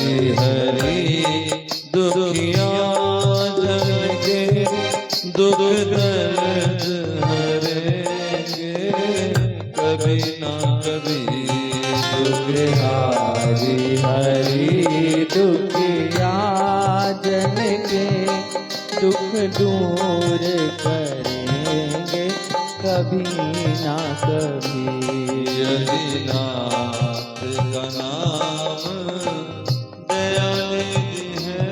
हरि दुखिया जन के दुख दर्द हरेंगे कभी ना कभी। हरि हरि दुखिया जन के दुख दूर करेंगे कभी ना कभी। यदि नाथ का नाम दयानिधि है।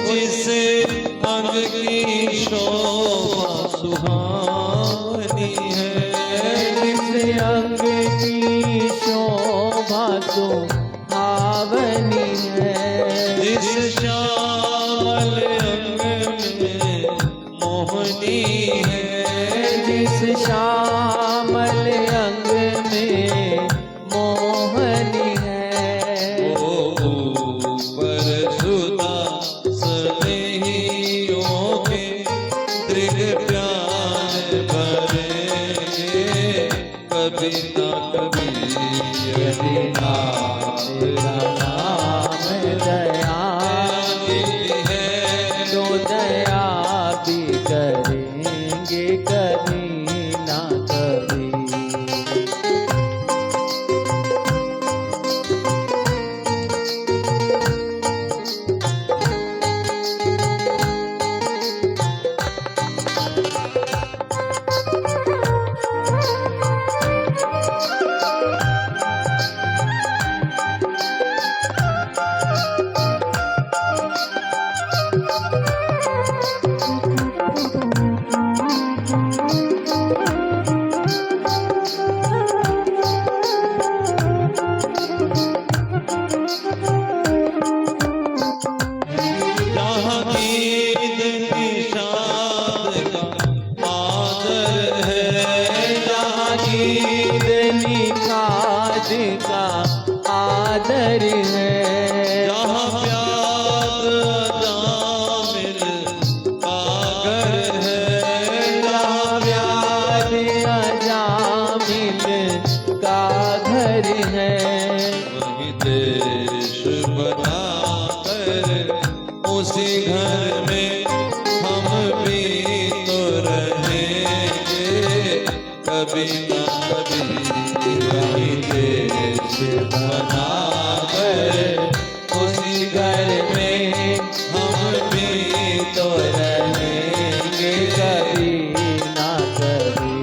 जिसे अंग की शोभा सुहावनी है। जिस अंग की शोभा सुहावनी है। जिस श्यामल अंग में मोहनी है। जिस श्यामल अंग में मोहनी है। वो ऊपर सुधा स्नेहियों के दृढ़ प्यार भरेंगे कभी ना कभी। यदि नाथ का नाम दयानिधि है तो दया भी करेंगे कभी ना कभी। जहाँ ईद निषाद का आदर है। जहाँ ईद निषाद का आदर है। जहाँ प्याद जामिल का घर है। जहाँ प्याद अजामिल का घर है। वही देश बनाकर उसी घर में हम भी तो रहेंगे कभी ना कभी। वही देश बनाकर उसी घर में हम भी तो रहेंगे कभी ना कभी।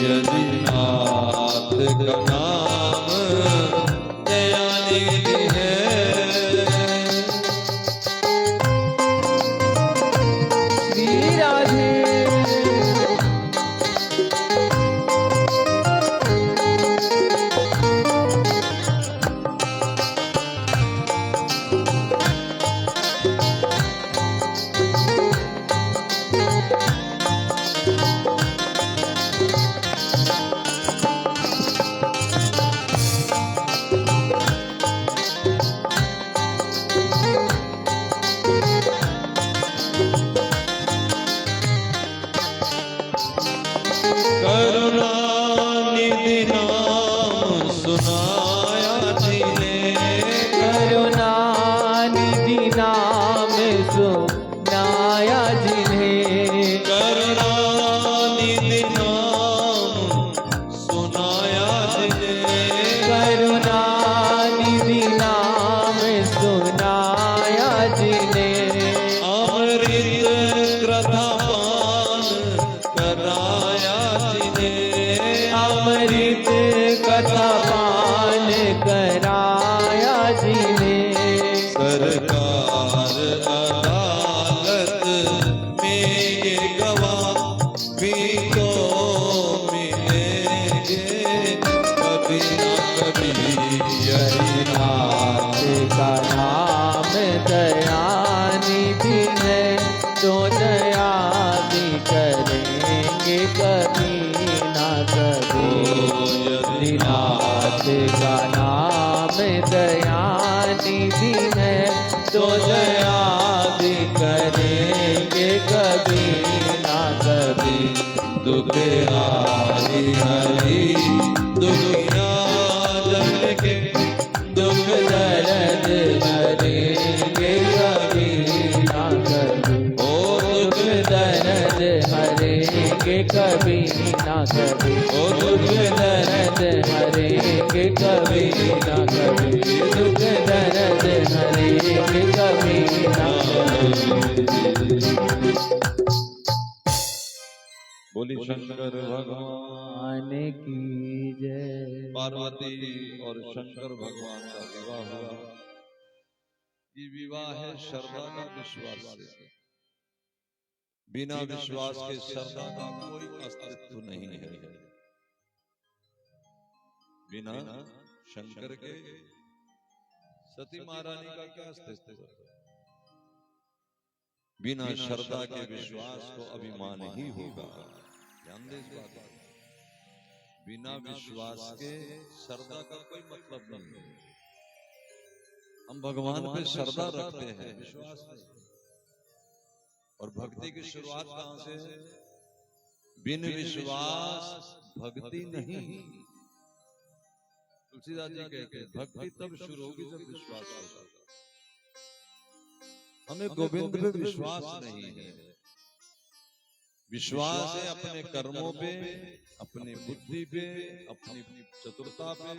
यदि नाथ का नाम दयानिधि है। श्री राधे का नाम दया निधि है, तो दया भी करेंगे कभी ना कभी। दुख आदि हरि दुखिया जन के, दुख दर्द हरेंगे कभी ना कभी। ओ दुख दर्द हरेंगे कभी ना कभी। ओ दुख दर्द हरेंगे कभी ना कभी। दुख दर्द हरेंगे कभी ना कभी। बोली शंकर भगवान आने की जय। पार्वती और शंकर भगवान का विवाह हुआ। ये विवाह है श्रद्धा का विश्वास से। बिना विश्वास के श्रद्धा का कोई अस्तित्व नहीं है। बिना शंकर के सती महारानी का क्या अस्तित्व? बिना श्रद्धा के विश्वास को अभिमान ही होगा। ध्यान दे इस बात पर। बिना विश्वास के श्रद्धा का कोई मतलब नहीं है। हम भगवान पे श्रद्धा रखते हैं, विश्वास नहीं। और भक्ति की शुरुआत कहां से है? बिन विश्वास भक्ति नहीं। तुलसीदास जी कहते हैं भक्ति तब शुरू होगी जब विश्वास होगा। हमें गोविंद पे विश्वास नहीं है। विश्वास है अपने कर्मों पे, अपनी बुद्धि पे, अपनी चतुरता पे,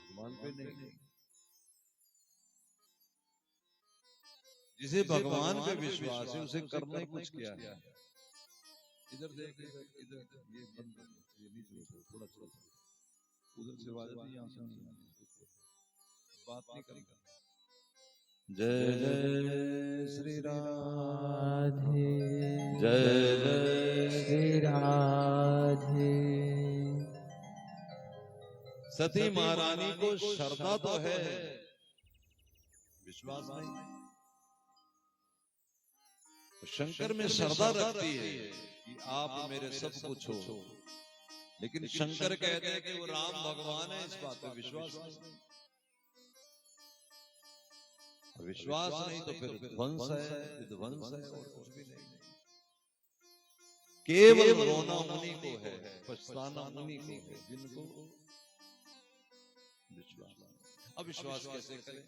भगवान पे नहीं। जिसे भगवान पे विश्वास है उसे करना ही कुछ क्या है। इधर देख, इधर ये बंद, ये नहीं छोड़ो, थोड़ा थोड़ा उधर से आवाज आती है, यहाँ से नहीं बात नहीं करना। जय जय श्री राधे जय जय श्री राधे। सती महारानी को श्रद्धा तो है, विश्वास नहीं। शंकर में श्रद्धा रखती है कि आप मेरे सब कुछ हो, लेकिन शंकर कहते हैं कि वो राम भगवान है, इस बात पे विश्वास नहीं। विश्वास नहीं तो फिर ध्वंस है, विध्वंस है और कुछ भी नहीं। केवल रोना उन्हीं को है, पछताना उन्हीं को है जिनको विश्वास। अब विश्वास कैसे करें?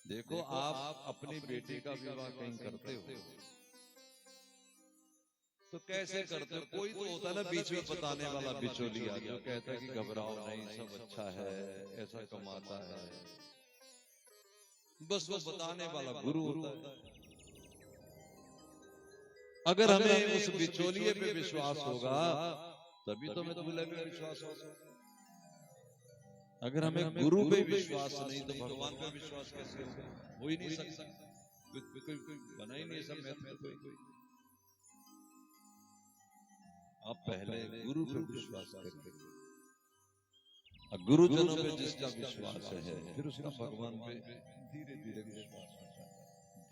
देखो, आप अपनी बेटी का विवाह कहीं करते हो तो कैसे करते हो? कोई तो होता है ना बीच में बताने वाला बिचौलिया, जो कहता है कि घबराओ नहीं, सब अच्छा है, ऐसा कमाता है। बस वो बताने वाला गुरु होता है। अगर हमें उस बिचौलिए पे विश्वास होगा तभी तो हमें दूल्हे पे विश्वास होगा। अगर हमें गुरु पे विश्वास नहीं तो भगवान पे विश्वास कैसे होगा? हो ही नहीं सकता। कोई बना ही नहीं सब। कोई आप पहले गुरु पे विश्वास करें। गुरुजनों पे जिसका विश्वास है फिर उसका भगवान पे धीरे धीरे विश्वास होता है।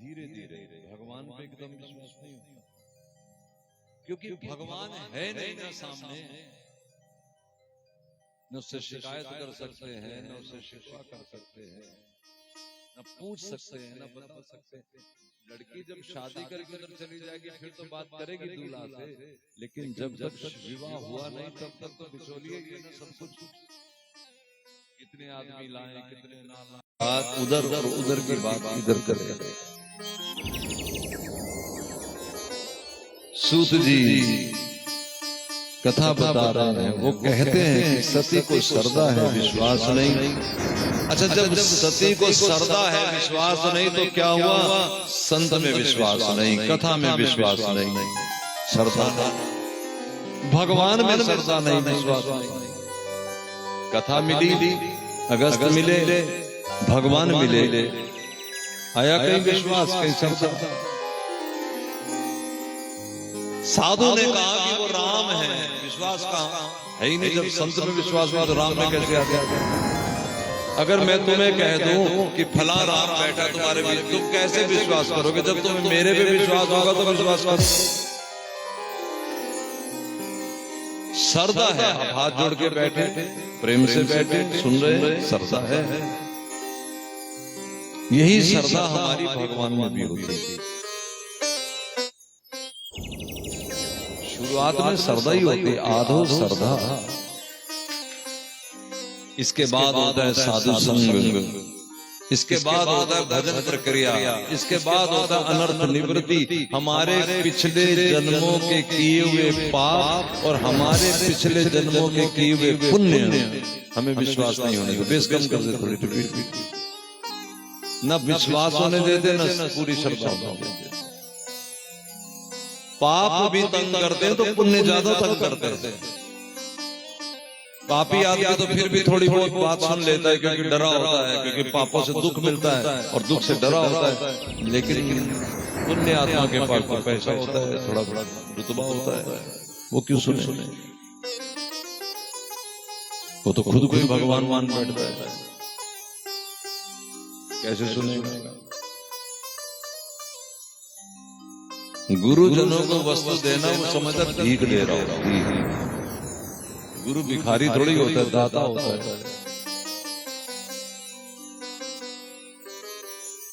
धीरे धीरे भगवान पे एकदम विश्वास नहीं होता, क्योंकि भगवान है नहीं ना सामने। न उससे शिकायत कर सकते हैं, न उससे शिकवा कर सकते हैं, न पूछ सकते हैं, न बता सकते हैं। लड़की जब शादी करके उधर चली जाएगी फिर तो बात करेगी दूल्हा से, लेकिन जब तक विवाह हुआ नहीं तब तक तो बिचौलिए ही ना सब कुछ। कितने आदमी लाए, कितने ना लाए, बात उधर उधर की बात इधर करे। सूत जी कथा बता रहे हैं, वो कहते हैं कि सती को श्रद्धा है, विश्वास नहीं। अच्छा, जब सती को श्रद्धा है, विश्वास नहीं, तो क्या हुआ? संत में विश्वास नहीं, कथा में विश्वास नहीं, श्रद्धा भगवान में श्रद्धा नहीं, विश्वास नहीं। कथा मिली, अगस्त मिले, भगवान मिले, आया कहीं विश्वास, कहीं श्रद्धा। साधु ने कहा कि वो राम है, विश्वास कहां है ही नहीं। जब संत में विश्वास हुआ तो राम में कैसे आ गया? अगर मैं तुम्हें कह दूं कि फला राम बैठा तुम्हारे बीच, तुम कैसे विश्वास करोगे? जब तुम्हें मेरे पे विश्वास होगा तो विश्वास करो। श्रद्धा है। आप हाथ जोड़ के बैठे, प्रेम से बैठे, सुन रहे, श्रद्धा है। यही श्रद्धा हमारी भगवान में भी होती है। शुरुआत में श्रद्धा ही होती है, आधो श्रद्धा। इसके बाद होता है साधु संग, इसके बाद होता है भजन प्रक्रिया, इसके बाद होता है अनर्थ निवृत्ति। हमारे पिछले जन्मों के किए हुए पाप और हमारे पिछले जन्मों के किए हुए पुण्य हमें विश्वास नहीं होने देते। बेशकम कर देते, थोड़ी न विश्वास होने देते, न पूरी श्रद्धा होने देते। पाप भी तंग करते हैं तो पुण्य ज्यादा तंग करते हैं। पापी आदमी तो फिर भी थोड़ी बहुत बात सुन लेता है, क्योंकि डरा होता है, क्योंकि पापों से दुख मिलता है और दुख से डरा होता है। लेकिन पुण्य आत्मा के पास तो पैसा होता है, थोड़ा बड़ा रुतबा होता है, वो क्यों सुने? वो तो खुद को ही भगवान मान बैठता है, कैसे सुनेगा? गुरुजनों को वस्तु देना वो समझता भीख दे रहा होगा। गुरु भिखारी थोड़ी होता है, दाता होता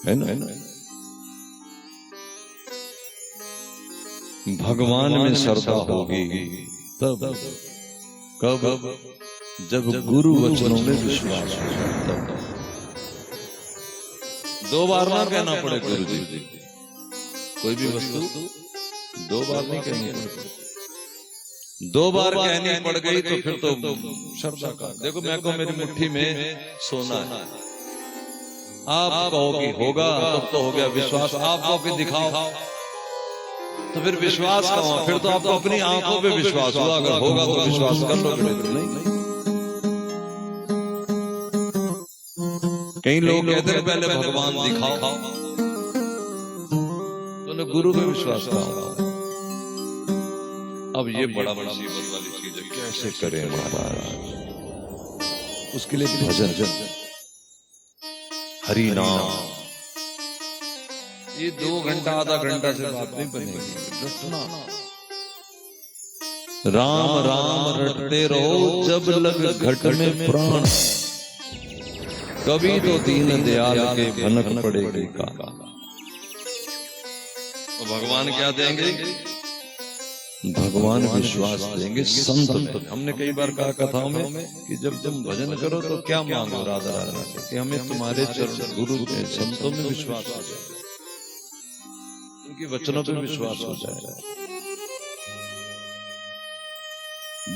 है ना? भगवान में श्रद्धा होगी तब, कब? जब गुरु वचनों में विश्वास होगा तब। दो बार ना कहना पड़े गुरु जी, कोई भी वस्तु दो बार नहीं कहनी पड़ती। दो बार कहनी पड़ गई तो फिर तो श्रद्धा का। देखो, मैं कहूं मेरी मुट्ठी में सोना है, आप कहो कि होगा, तब तो हो गया विश्वास। आप कहो कि दिखाओ, तो फिर विश्वास का हुआ। फिर तो आपको अपनी आंखों पे विश्वास हुआ, अगर होगा तो विश्वास कर लो, नहीं। कई लोग कहते हैं पहले भगवान दिखाओ, तो गुरु में विश्वास करा। अब ये बड़ा मुसीबत वाली चीज है, कैसे करें महाराज? उसके लिए भजन, हरि नाम। ये 2 घंटा आधा घंटा से बात नहीं बनेगी, रटना। राम राम रटते रहो जब लग घट में प्राण, कभी तो दीन दयाल के भनक पड़ेगी का। तो भगवान क्या देंगे? भगवान विश्वास देंगे संत में। हमने कई बार कहा कथाओं में कि जब तुम भजन करो तो क्या मांगो राधा राधा से, कि हमें तुम्हारे चरण गुरु में संतों में विश्वास हो जाए, उनके वचनों पे विश्वास हो जाए।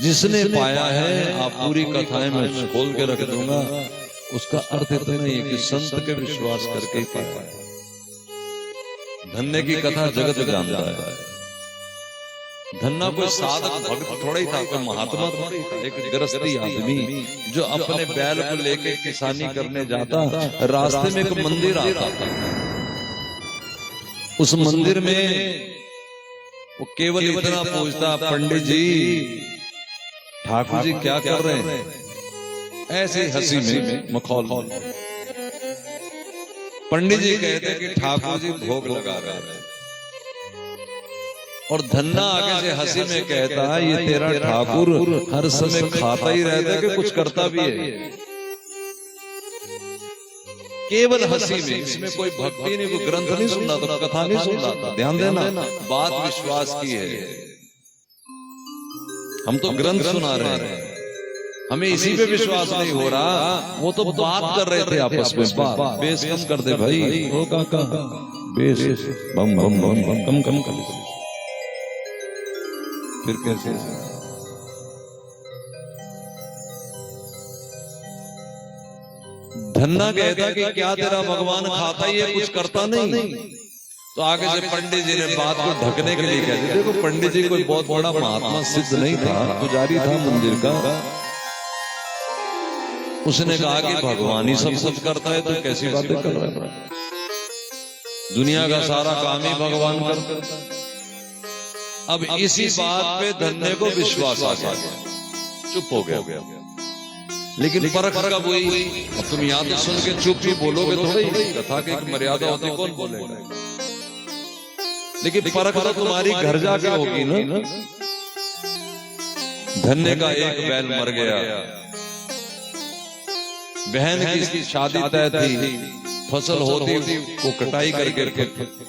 जिसने पाया है, आप पूरी कथाएं में खोल के रख दूंगा, उसका अर्थ इतना ही है कि संत के विश्वास करके पाया है। धन्य की कथा जगत जानता है। धन्ना कोई साधक भक्त थोड़ा ही था, कोई महात्मा थोड़ा ही था, एक गृहस्थी आदमी जो अपने बैल को लेके किसानी करने जाता। रास्ते में एक मंदिर आता था, उस मंदिर में वो केवल इतना पूछता, पंडित जी, ठाकुर जी क्या कर रहे हैं? ऐसे हंसी में मखौल। पंडित जी कहते कि ठाकुर जी भोग लगा रहे हैं, और धन्ना आगे से हंसी में कहता है, ये तेरा ठाकुर हर समय खाता ही रहता है कि कुछ करता भी है? केवल हंसी में, इसमें कोई भक्ति नहीं, कोई ग्रंथ नहीं सुन रहा था, कथा नहीं सुन रहा था। ध्यान देना, बात विश्वास की है। हम तो ग्रंथ सुना रहे हैं, हमें इसी पे विश्वास नहीं हो रहा। वो तो बात कर रहे थे आपस में, बात बेस कम कर दे भाई, हो काका बेस बम बम बम बम कम कर दे। फिर कैसे? धन्ना कहता कि क्या तेरा भगवान खाता ही है, कुछ करता नहीं? तो आगे से पंडित जी ने बात को ढकने के लिए कहते, देखो पंडित जी कोई बहुत बड़ा महात्मा सिद्ध नहीं था, पुजारी था मंदिर का। उसने कहा कि भगवान ही सब कुछ करता है, तो कैसी बातें कर रहा है? दुनिया का सारा काम ही भगवान करता है। अब इसी बात पे धन्य को विश्वास आ गया, चुप हो गया। लेकिन परख कब हुई? अब तुम याद सुन के चुप ही बोलोगे थोड़ी, कथा की एक मर्यादा होती, कौन बोलेगा? लेकिन परख तो तुम्हारी घर जाके होगी ना। धन्य का एक बैल मर गया। बहन की शादी तय थी, फसल होती को कटाई करके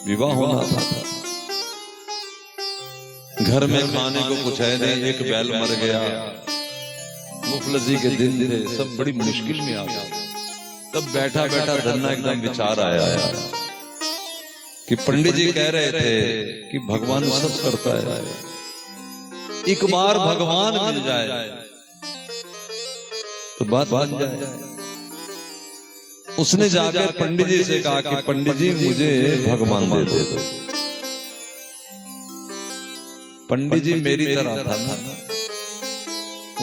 विवाह होना था। घर में खाने को कुछ है नहीं, एक बैल मर गया। मुफलसी के दिन थे, सब बड़ी मुश्किल में आ गए। तब बैठा बैठा धन्ना एकदम विचार आया कि पंडित जी कह रहे थे कि भगवान सब करता है, एक बार भगवान मिल जाए तो बात बन जाए। उसने जाकर पंडित जी से कहा कि पंडित जी मुझे भगवान दे दो। पंडित जी मेरी तरह था ना,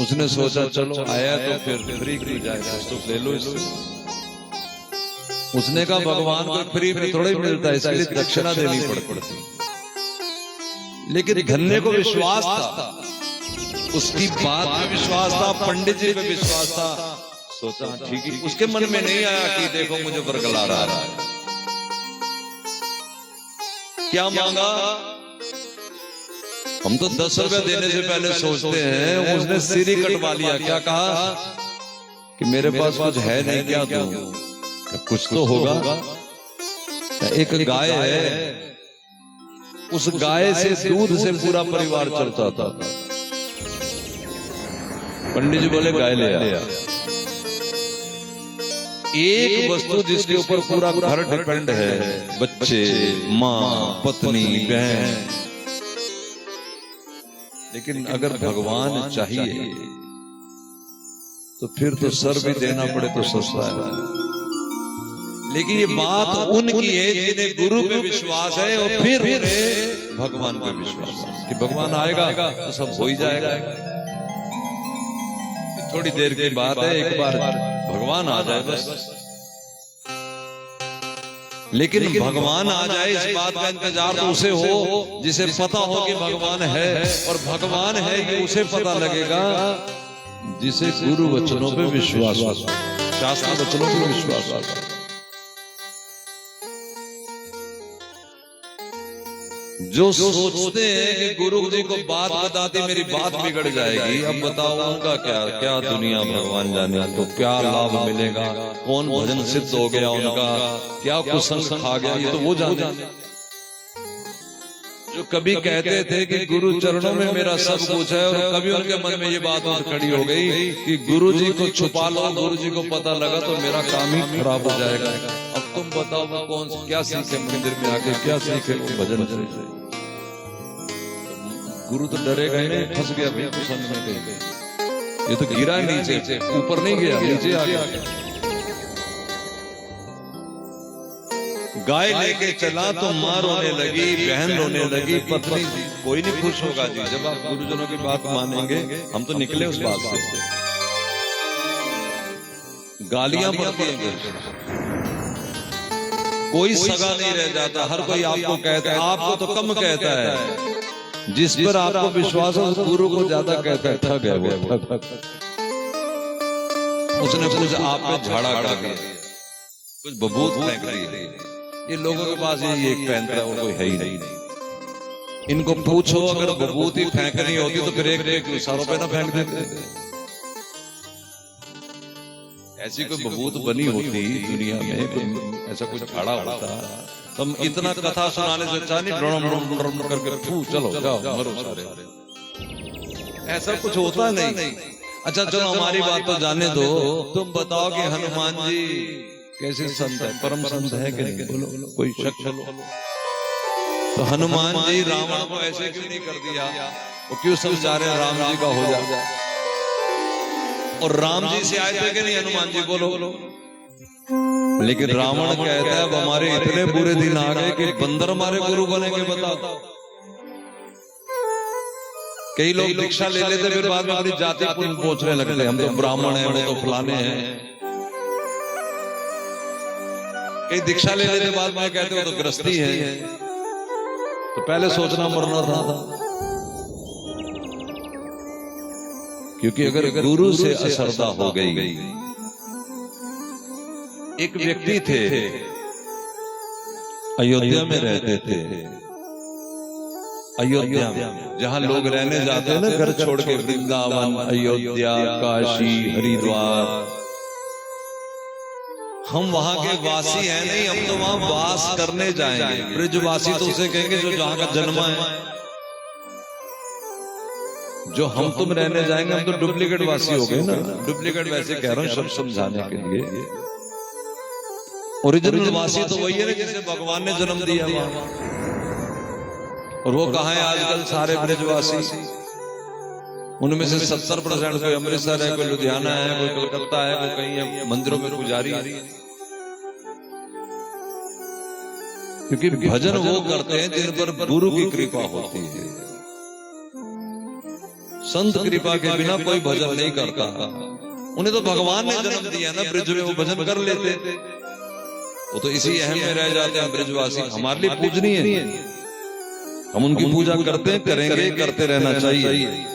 उसने सोचा चलो आया तो फिर फ्री क्यों जाए, कुछ तो ले लो इससे। उसने कहा भगवान को फ्री में थोड़ा ही मिलता है, इसलिए दक्षिणा देनी पड़ती। लेकिन धन्य को विश्वास था, उसकी बात में विश्वास था, पंडित जी पे विश्वास था। सोचा ठीक है, उसके मन में नहीं आया कि देखो मुझे बरगला रहा है। क्या मांगा? हम तो 10 रुपए देने से पहले सोचते हैं, उसने सिर ही कटवा लिया। क्या कहा कि मेरे पास कुछ है नहीं, क्या दूं? कुछ तो होगा। एक गाय है, उस गाय से दूध से पूरा परिवार चलता था। पंडित जी बोले गाय ले आ। एक वस्तु जिसके ऊपर पूरा घर डिपेंड है, बच्चे, माँ, पत्नी, बहन। लेकिन अगर भगवान चाहिए तो फिर तो सर भी देना पड़े तो सस्ता है। लेकिन ये बात उनकी है जिन्हें गुरु पे विश्वास है और फिर भगवान पे विश्वास है कि भगवान आएगा तो सब हो ही जाएगा। थोड़ी देर की बात है, एक बार भगवान आ जाए बस। लेकिन भगवान आ जाए इस बात का इंतजार तो उसे हो जिसे पता हो कि भगवान है, और भगवान है कि उसे पता लगेगा जिसे गुरु वचनों पे विश्वास हो, शास्त्र वचनों पे विश्वास हो। जो सोचते हैं कि गुरु जी को बात बताती मेरी बात बिगड़ जाएगी, अब बताओ उनका क्या क्या दुनिया भगवान जाने, तो क्या लाभ मिलेगा, कौन भजन सिद्ध हो गया उनका, क्या कुसंग खा गया, ये तो वो जाने। जो कभी कहते थे कि गुरु चरणों में मेरा सब कुछ है, और कभी उनके मन में ये बात खड़ी हो गई कि गुरु जी को छुपा लो, गुरु जी को पता लगा तो मेरा काम ही खराब हो जाएगा। अब तुम बताओ वो कौन क्या सीखे मंदिर में आके, क्या सीखे वो भजन से? गुरु तो डरेगा ही नहीं, फंस गया भाई कुसंग में कहीं। ये तो गिरा नीचे, ऊपर नहीं गया, नीचे आ गया। गाय लेके चला तो माँ रोने लगी, बहन रोने लगी, पत्नी, कोई नहीं खुश होगा जी जब आप गुरुजनों की बात मानेंगे। हम तो निकले उस बात से, गालियां पड़ती हैं, कोई सगा नहीं रह जाता, हर कोई आपको कहता है, आपको तो कम कहता है, जिस पर आपको विश्वास हो उस गुरु को ज्यादा कहता है ठग है वो, ठग। उसने कुछ आप पे झाड़ा कर दिया, कुछ बबूत फेंक दी। ये लोगों के पास ये एक पहनता है और कोई है ही नहीं। इनको पूछो अगर बबूत ही फेंकनी होती तो फिर एक सारों पे ना फेंक देते। ऐसी कोई बबूत बनी होती दुनिया में, ऐसा कुछ झाड़ा होता, तुम इतना कथा सुनाने से अच्छा नहीं करके चलो जाओ मरो सारे, ऐसा कुछ होता नहीं। अच्छा चलो हमारी बात तो जाने दो, तुम बताओ कि हनुमान जी कैसे संत है, परम संत है कि नहीं? बोलो कोई शक बोलो। तो हनुमान जी रावण को ऐसे क्यों नहीं कर दिया, वो क्यों समझा रहे राम जी का हो जाए? और राम जी से आए थे कि नहीं हनुमान जी? बोलो। लेकिन रावण कहता है अब हमारे इतने बुरे दिन आ गए कि बंदर हमारे गुरु बनेंगे, बताओ। कई लोग दीक्षा ले लेते फिर बाद में अपनी जाति पूछने लगते, हम तो ब्राह्मण हैं, वो तो फलाने हैं। कई दीक्षा ले लेते बाद में कहते हो तो गृहस्थी है। तो पहले सोचना मरना था, क्योंकि अगर गुरु से असरदा हो गई। एक व्यक्ति थे, अयोध्या में रहते थे, अयोध्या में, जहां लोग रहने जाते हैं ना घर छोड़ के, वृंदावन, अयोध्या, काशी, हरिद्वार, हम वहां के वासी हैं नहीं, हम तो वहां वास करने जाएंगे। ब्रजवासी तो उसे कहेंगे जो जहां का जन्म है। जो हम तुम रहने जाएंगे, हम तो डुप्लीकेट वासी हो गए ना। डुप्लीकेट वैसे कह रहा हूं सब समझाने के लिए। ओरिजिनल वासी तो वही है ना जिसे भगवान ने जन्म दिया वहां। और वो कहां है आजकल सारे ब्रजवासी? उनमें से 70% कोई अमृतसर है, कोई लुधियाना है, कोई कलकत्ता है, कोई कहीं है, मंदिरों में पुजारी है। क्योंकि भजन वो करते हैं जिन पर गुरु की कृपा होती है। संत कृपा के बिना कोई भजन नहीं करता। उन्हें तो भगवान ने जन्म दिया ना ब्रज में, वो भजन कर लेते। वो तो इसी अहम में रह जाते हैं ब्रजवासी। हमारे लिए पूजनीय है, हम उनकी पूजा करते हैं, करेंगे, करते रहना चाहिए।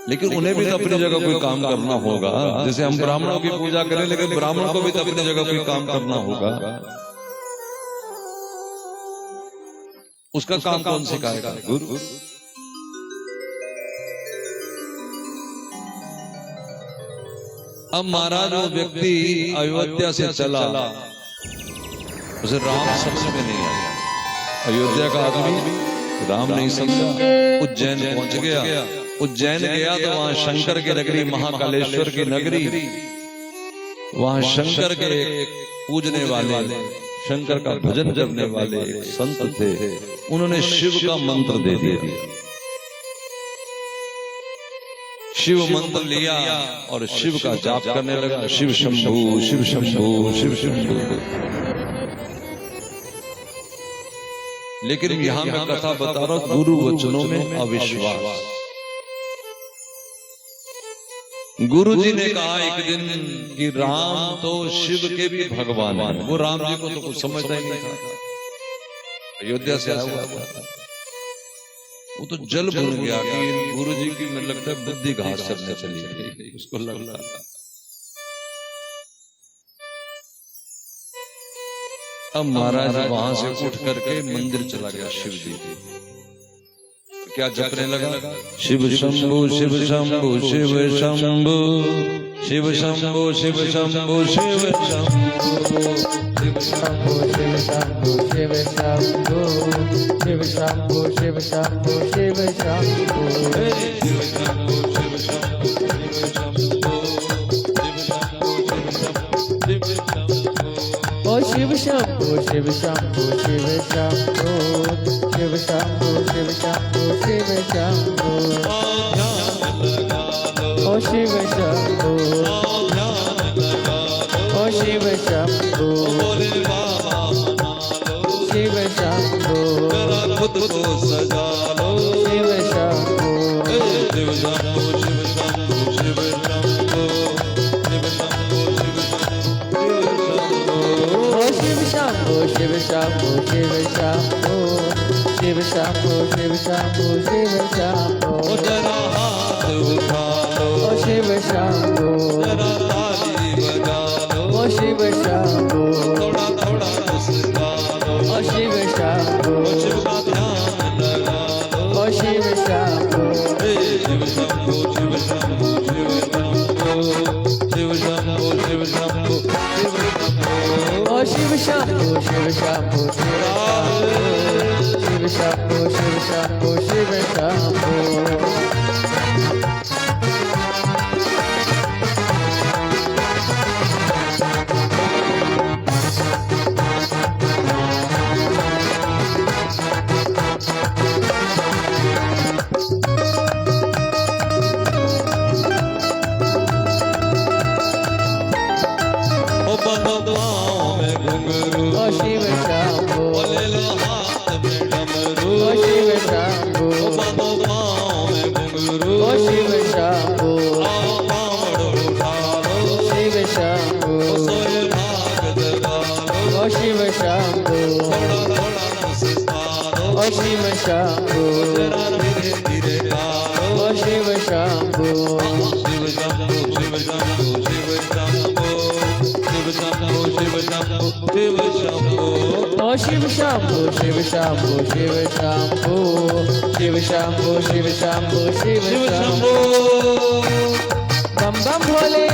लेकिन उन्हें भी तो अपनी जगह कोई काम करना होगा। जैसे हम ब्राह्मणों की पूजा करें, लेकिन ब्राह्मण को भी तो अपनी जगह कोई काम करना होगा। उसका काम कौन सिखाएगा? गुरु। अब महाराज वो व्यक्ति अयोध्या से चला, उसे राम समझ में नहीं आया। अयोध्या का आदमी राम नहीं समझा। उज्जैन पहुंच गया। उज्जैन गया तो वहां शंकर की नगरी, महाकालेश्वर की नगरी, वहां शंकर के पूजने वाले, शंकर का भजन करने वाले एक संत थे। उन्होंने शिव का मंत्र दे दिया। शिव मंत्र लिया और शिव का जाप करने लगा। शिव शंभू, शिव शंभू, शिव शंभू। लेकिन यहां मैं कथा बता रहा हूं, गुरु वचनों में अविश्वास। गुरु जी ने कहा एक दिन कि राम तो शिव के भी भगवान है। वो राम जी को तो कुछ समझता ही नहीं था। अयोध्या से आया हुआ था, वो तो जल भूल गया कि गुरु जी की मुझे लगता है बुद्धि घास चलने चली गई। उसको लगता अब महाराज वहां से उठ करके मंदिर चला गया शिव जी के। क्या जपने लगा? शिव शंभु, शिव शंभु, शिव शंभु, शिव शंभु, शिव शंभु, शिव शंभु, शिव शंभु, शिव शंभु, शिव शंभु, शिव शंभु, शिव शंभु, शिव शंभु, शिव शंभु, शिव शंभु, शिव शंभु, शिव शंभु। ओ शिव शंभु, शिव शंभु, शिव शंभु, शिव शंभु, शिव शंभु, शिव शंभु। ओ शिव शंभु, ओ शिव शंभु, शिव शंभु, खुद को सजा लो। शिव शंभु, शिव शंभु, शिव शंभु, शिव शंभु, शिव शंभु, शिव शंभु। ओ शिव शंभु, शिव शंभु, शिव शंभु, शिव शंभु, शिव शंभु, शिव शंभु। जरा हाथ उठा लो। ओ शिव शंभु, जरा ताली बजा लो। ओ शिव शंभु, थोड़ा थोड़ा मुस्कुरा लो। ओ शिव शंभु, शिव का ध्यान लगा लो। ओ शिव शंभु, शिव शंभु, शिव शंभु, शिव शंभु, शिव शंभु, शिव शंभु, शिव शंभु। ओ शिव शंभु, शिव शंभु, शिव शंभु, शिव शंभु, शिव शंभु। ओ शिव शंभु, ओ शिव शंभु, ओ शिव शंभु, शिव शंभु, ओ शिव शंभु, ओ शिव शंभु, ओ शिव शंभु, शिव शंभु, शिव शंभु, शिव शंभु, ओ शिव शंभु, शिव शंभु शिव शंभु शिव शंभु शिव शंभु शिव शंभु बम बम भोले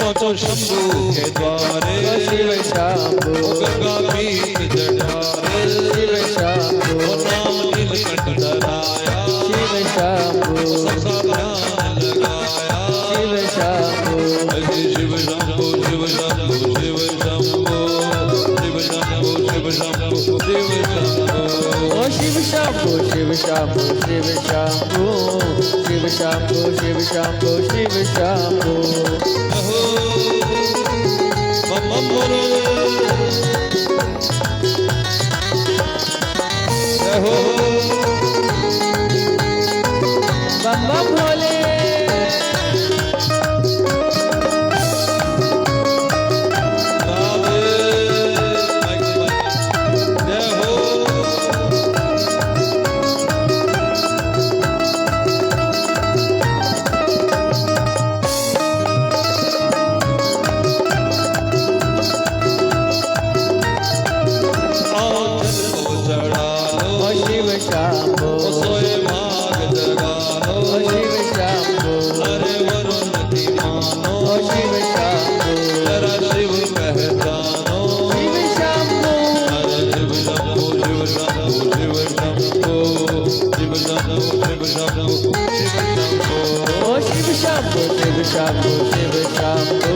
पहुंचो शंभु के द्वारे शिव शंभु गंगा बीच जटारे शिव शंभु नाम नीलकंठ डराया शिव शंभु सबका ध्यान लगाया शिव शंभु शिव शंभु शिव शंभु शिव शंभु शिव शंभु शिव शंभु शिव शंभु ओ शिव शंभु शिव शंभु शिव शंभु शिव शंभु शिव शंभु शिव शंभु बम बम बोलो जय हो बम बम भोले जय हो शिव शंभु सोए भाग जगा लो शिव शंभु अरे वरुण की मानो शिव शंभु जरा शिव पहचानो शिव शंभु अरे शिव शंभु शिव शंभु शिव शंभु शिव शंभु शिव शंभु शिव शंभु ओ शिव शंभु शिव शंभु शिव शंभु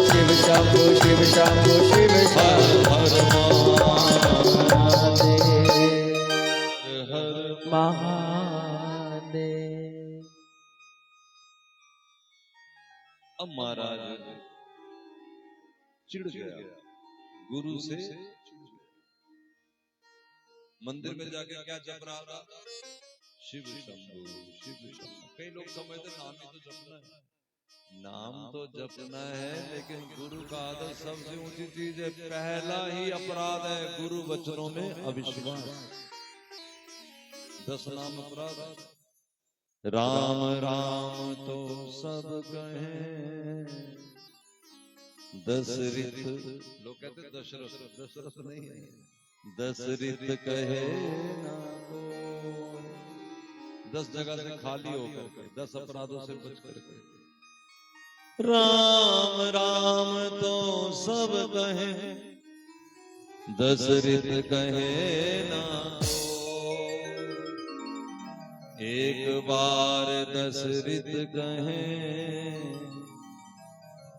शिव शंभु शिव शंभु शिव हर शंभु हर महादेव। अब महाराज चिढ़ गया गुरु से मंदिर में जाके क्या जप रहा था शिव शंभु शिव शंभु कई लोग समझते नाम ही तो जपना है नाम तो जपना है लेकिन गुरु का आदर सबसे ऊंची चीज है पहला ही अपराध है गुरु वचनों में अविश्वास 10 नाम अपराध राम राम तो सब कहें दशरथ लोग कहते हैं दशरथ नहीं है दशरथ कहे ना कोई 10 जगह से खाली होकर के 10 अपराधों से बच करके राम राम तो सब कहे दशरथ कहे ना एक बार दशरथ कहे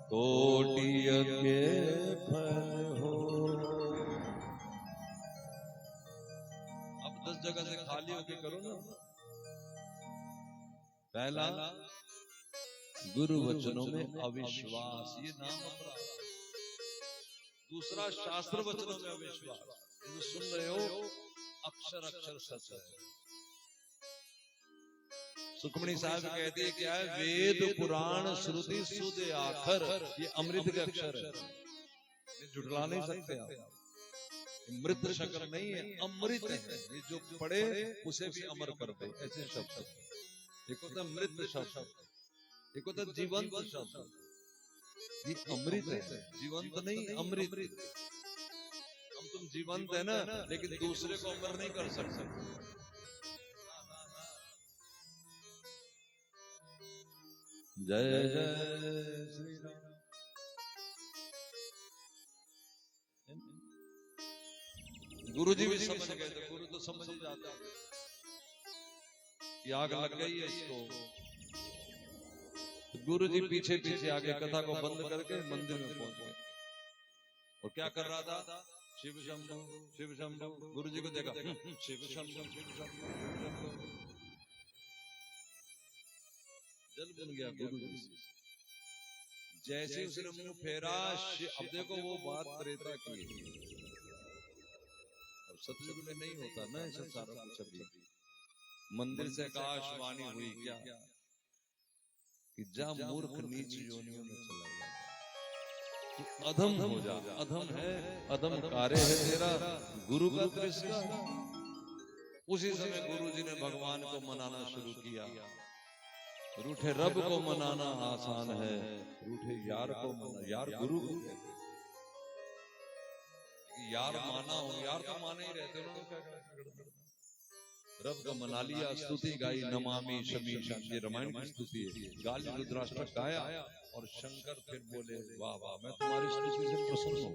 कोटि के फल हो अब 10 जगह से खाली होके करो ना पहला गुरु वचनों में अविश्वास ये नाम अपराध दूसरा शास्त्र वचनों में अविश्वास ये सुन रहे हो अक्षर अक्षर सच है सुखमणी साहब कहती है क्या है वेद पुराण श्रुति सुध आखर ये अमृत के अक्षर है जुटला नहीं सकते आप मृत शक्र नहीं है अमृत है ये जो पढ़े उसे भी अमर कर दे ऐसे शब्द एक होता मृत शब्द एक होता जीवंत शब्द ये अमृत है जीवंत नहीं अमृत हम तुम जीवंत है ना लेकिन दूसरे को अमर नहीं कर सकते जय जय श्री राम गुरु जी भी समझ गए थे गुरु तो समझ ही जाता कि आग लग गई है इसको गुरु जी पीछे पीछे आगे कथा को बंद करके मंदिर में पहुंच गए और क्या कर रहा था शिव शंभु गुरु जी को देखा शिव शंभु जल बन गया गुरु जी जैसे उसने मुंह फेरा अब देखो वो बात त्रेता की अब सतयुग में नहीं होता ना ऐसा सारा कुछ अभी मंदिर से आकाशवाणी हुई क्या कि जा मूर्ख नीच योनियों में चला गया तो अधम हो जा, अधम है, अधम कार्य है तेरा, गुरु का तिरस्कार। उसी समय गुरु जी ने भगवान को मनाना शुरू किया। रूठे रब को मनाना आसान है, रूठे यार को मना, यार गुरु को कहते हैं। यार माना हो, यार तो माने ही रहते, उन्होंने क्या कहा, रब को मना लिया, स्तुति गाई, नमामि शमीशा, ये रामायण की स्तुति है। गाली रुद्राष्ट्र गाया और शंकर फिर बोले, वाह वाह, मैं तुम्हारी स्तुति से प्रसन्न हूं।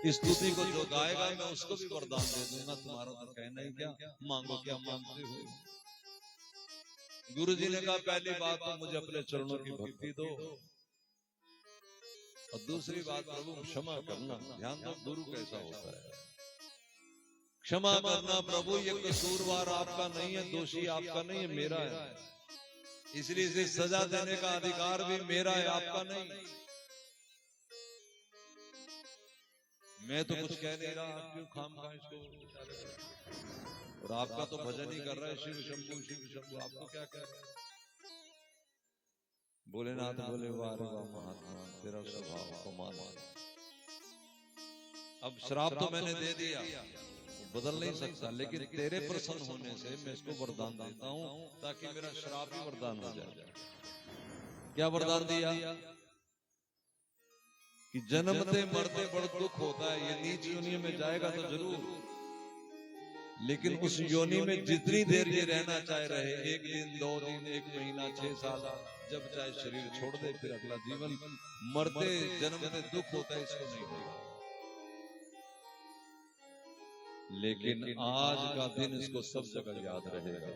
इस स्तुति को जो गाएगा मैं उसको भी वरदान दे दूंगा, तुम्हारा तो कहना ही क्या, मांगो क्या मांगते हो। गुरु जी ने कहा, पहली बात तो मुझे अपने चरणों की भक्ति दो, और दूसरी बात प्रभु क्षमा करना। ध्यान दो गुरु कैसा होता है, क्षमा करना प्रभु, ये कसूरवार आपका नहीं है, दोषी आपका नहीं है, मेरा है, इसलिए इसे सजा देने का अधिकार भी मेरा है, आपका नहीं। मैं तो कुछ कह नहीं रहा, आप क्यों खामखा इसको, और आपका तो भजन ही कर रहा है, शिव शंभु शिव शंभु, आपको क्या कह रहा है। भोलेनाथ बोले, वाह रे वाह महात्मा, तेरा स्वभाव कमाल है। अब श्राप तो मैंने दे दिया, बदल नहीं सकता, लेकिन तेरे प्रसन्न होने से मैं इसको वरदान देता हूं, ताकि मेरा श्राप ही वरदान हो जाए। क्या वरदान दिया कि जन्मते मरते बड़ा दुख होता है, ये नीच योनि में जाएगा तो जरूर, लेकिन उस योनि में जितनी देर ये रहना चाहे रहे, 1 दिन 2 दिन 1 महीना 6 साल, जब चाहे शरीर छोड़ दे, फिर अगला जीवन। मरते जन्मते दुख होता है, इसको नहीं होगा, लेकिन आज का दिन इसको सब जगह याद रहेगा।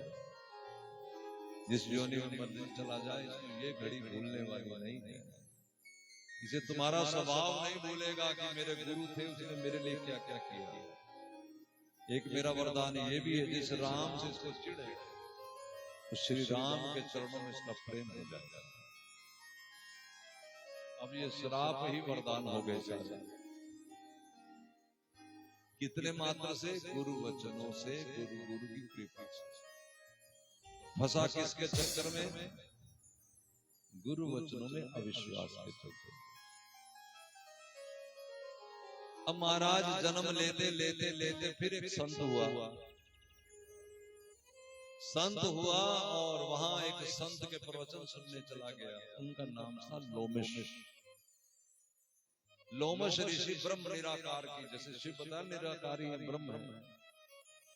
जिस योनि में मरने चला जाए, इसको ये घड़ी भूलने वाली नहीं है। इसे तुम्हारा स्वभाव नहीं भूलेगा कि मेरे गुरु थे, उसने मेरे लिए क्या क्या किया। एक मेरा वरदान ये भी है, जिस राम से इसको चिढ़े तो श्री राम के चरणों में इसका प्रेम हो जाएगा। अब ये श्राप ही वरदान हो गए सारे। कितने मात्र से, गुरु वचनों से, गुरु की कृपा से। फंसा किसके चक्कर में, गुरु वचनों में अविश्वास के चक्कर। अब महाराज जन्म लेते लेते लेते फिर एक संत हुआ, और वहां एक संत के प्रवचन सुनने चला गया। उनका नाम था लोमश। लोमश ऋषि ब्रह्म निराकार की, जैसे शिव बता निराकारी है, ब्रह्म है,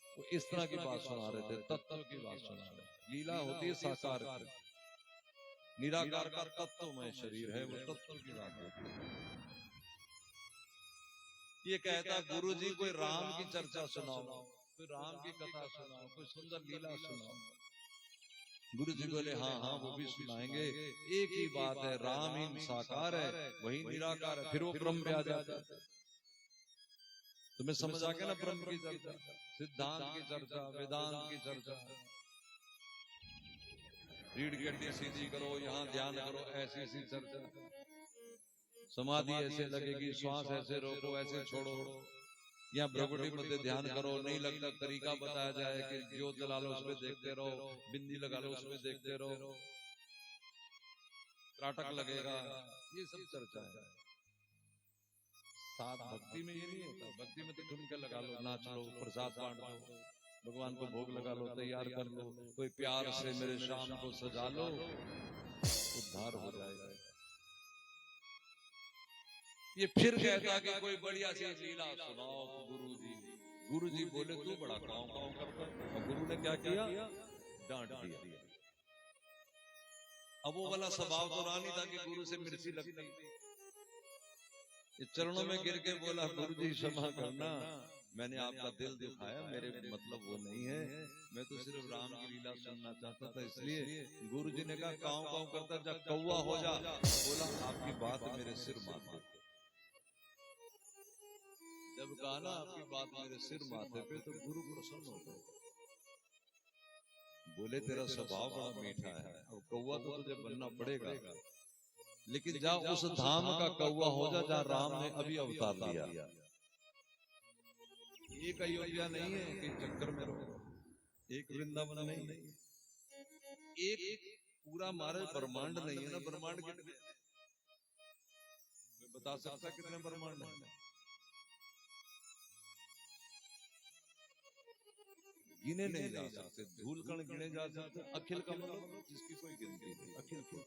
वो इस तरह की बात सुना रहे थे, तत्व की बात सुना रहे। लीला होती है साकार की, निराकार का तत्वमय शरीर है, वो तत्व की बात होती है। ये कहता, गुरु जी कोई राम की चर्चा सुनाओ, कोई राम की कथा सुनाओ, कोई सुंदर लीला सुनाओ। गुरु जी बोले, हाँ हाँ वो भी सुनाएंगे, एक ही बात है, राम ही साकार है, वही निराकार है। फिर वो ब्रह्म पे आ जाता है। तुम्हें समझ आ गया ना, ब्रह्म की चर्चा, सिद्धांत की चर्चा, वेदांत की चर्चा। रीढ़ की हड्डी सीधी करो, यहाँ ध्यान करो, ऐसी ऐसी चर्चा। समाधि ऐसे लगेगी, श्वास ऐसे रोको, ऐसे छोड़ो, या भ्रगुटी मध्य ध्यान करो, नहीं लगता तरीका बताया जाए कि ज्योत जला लो उसमें देखते रहो, बिंदी लगा लो उसमें देखते रहो, त्राटक लगेगा, ये सब चर्चा है। साथ भक्ति में ये नहीं होता। भक्ति में तो ठुमके लगा लो, नाच लो, प्रसाद बांट लो, भगवान को भोग लगा लो, तैयार कर लो, कोई प्यार से मेरे शाम को सजा लो, उद्धार हो जाएगा। ये फिर कहता कि कोई बढ़िया सी लीला सुनाओ गुरु जी बोले, तू बड़ा काँव काँव करता। और गुरु ने क्या किया, डांट दिया। अब वो वाला स्वभाव तो रहा नहीं था कि गुरु से मिर्ची लगती। चरणों में गिर के बोला, गुरु जी क्षमा करना, मैंने आपका दिल दुखाया, मेरे मतलब वो नहीं है, मैं तो सिर्फ राम की लीला सुनना चाहता था, इसलिए। गुरु जी ने कहा, काँव काँव करता जब कौवा हो जा। बोला, आपकी बात मेरे सिर माथे पे। जब कहा ना आपकी बात मेरे सिर माथे पे, तो गुरु प्रसन्न हो गए। बोले, तेरा स्वभाव बड़ा मीठा है, और कौवा तो तुझे बनना पड़ेगा, लेकिन जा उस धाम का कौवा हो जा जहाँ राम ने अभी अवतार लिया। एक अयोध्या नहीं है कि चक्कर में रहो, एक वृंदावन नहीं, एक पूरा हमारा ब्रह्मांड नहीं है ना। ब्रह्मांड कितने, बता सकता कितने ब्रह्मांड हैं? गिने नहीं जा सकते, धूल कण गिने जा सकते। अखिल का मतलब जिसकी कोई गिनती नहीं, अखिल को।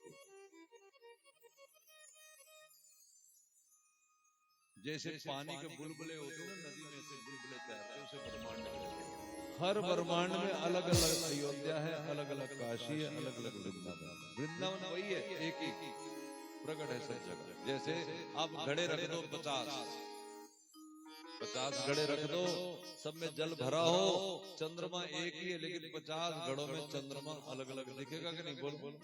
जैसे पानी के बुलबुले होते हैं नदी में से बुलबुले तैरते हैं, उसे ब्रह्मांड कहते हैं। हर ब्रह्मांड में अलग अलग अयोध्या है, अलग अलग काशी है, अलग अलग वृंदावन। वृंदावन वही है, एक ही प्रकट है सब जगह। जैसे आप घड़े रख दो 50 घड़े रख दो, सब में जल भरा हो, चंद्रमा एक ही है, लेकिन 50 घड़ों में चंद्रमा अलग अलग दिखेगा कि नहीं? बोल।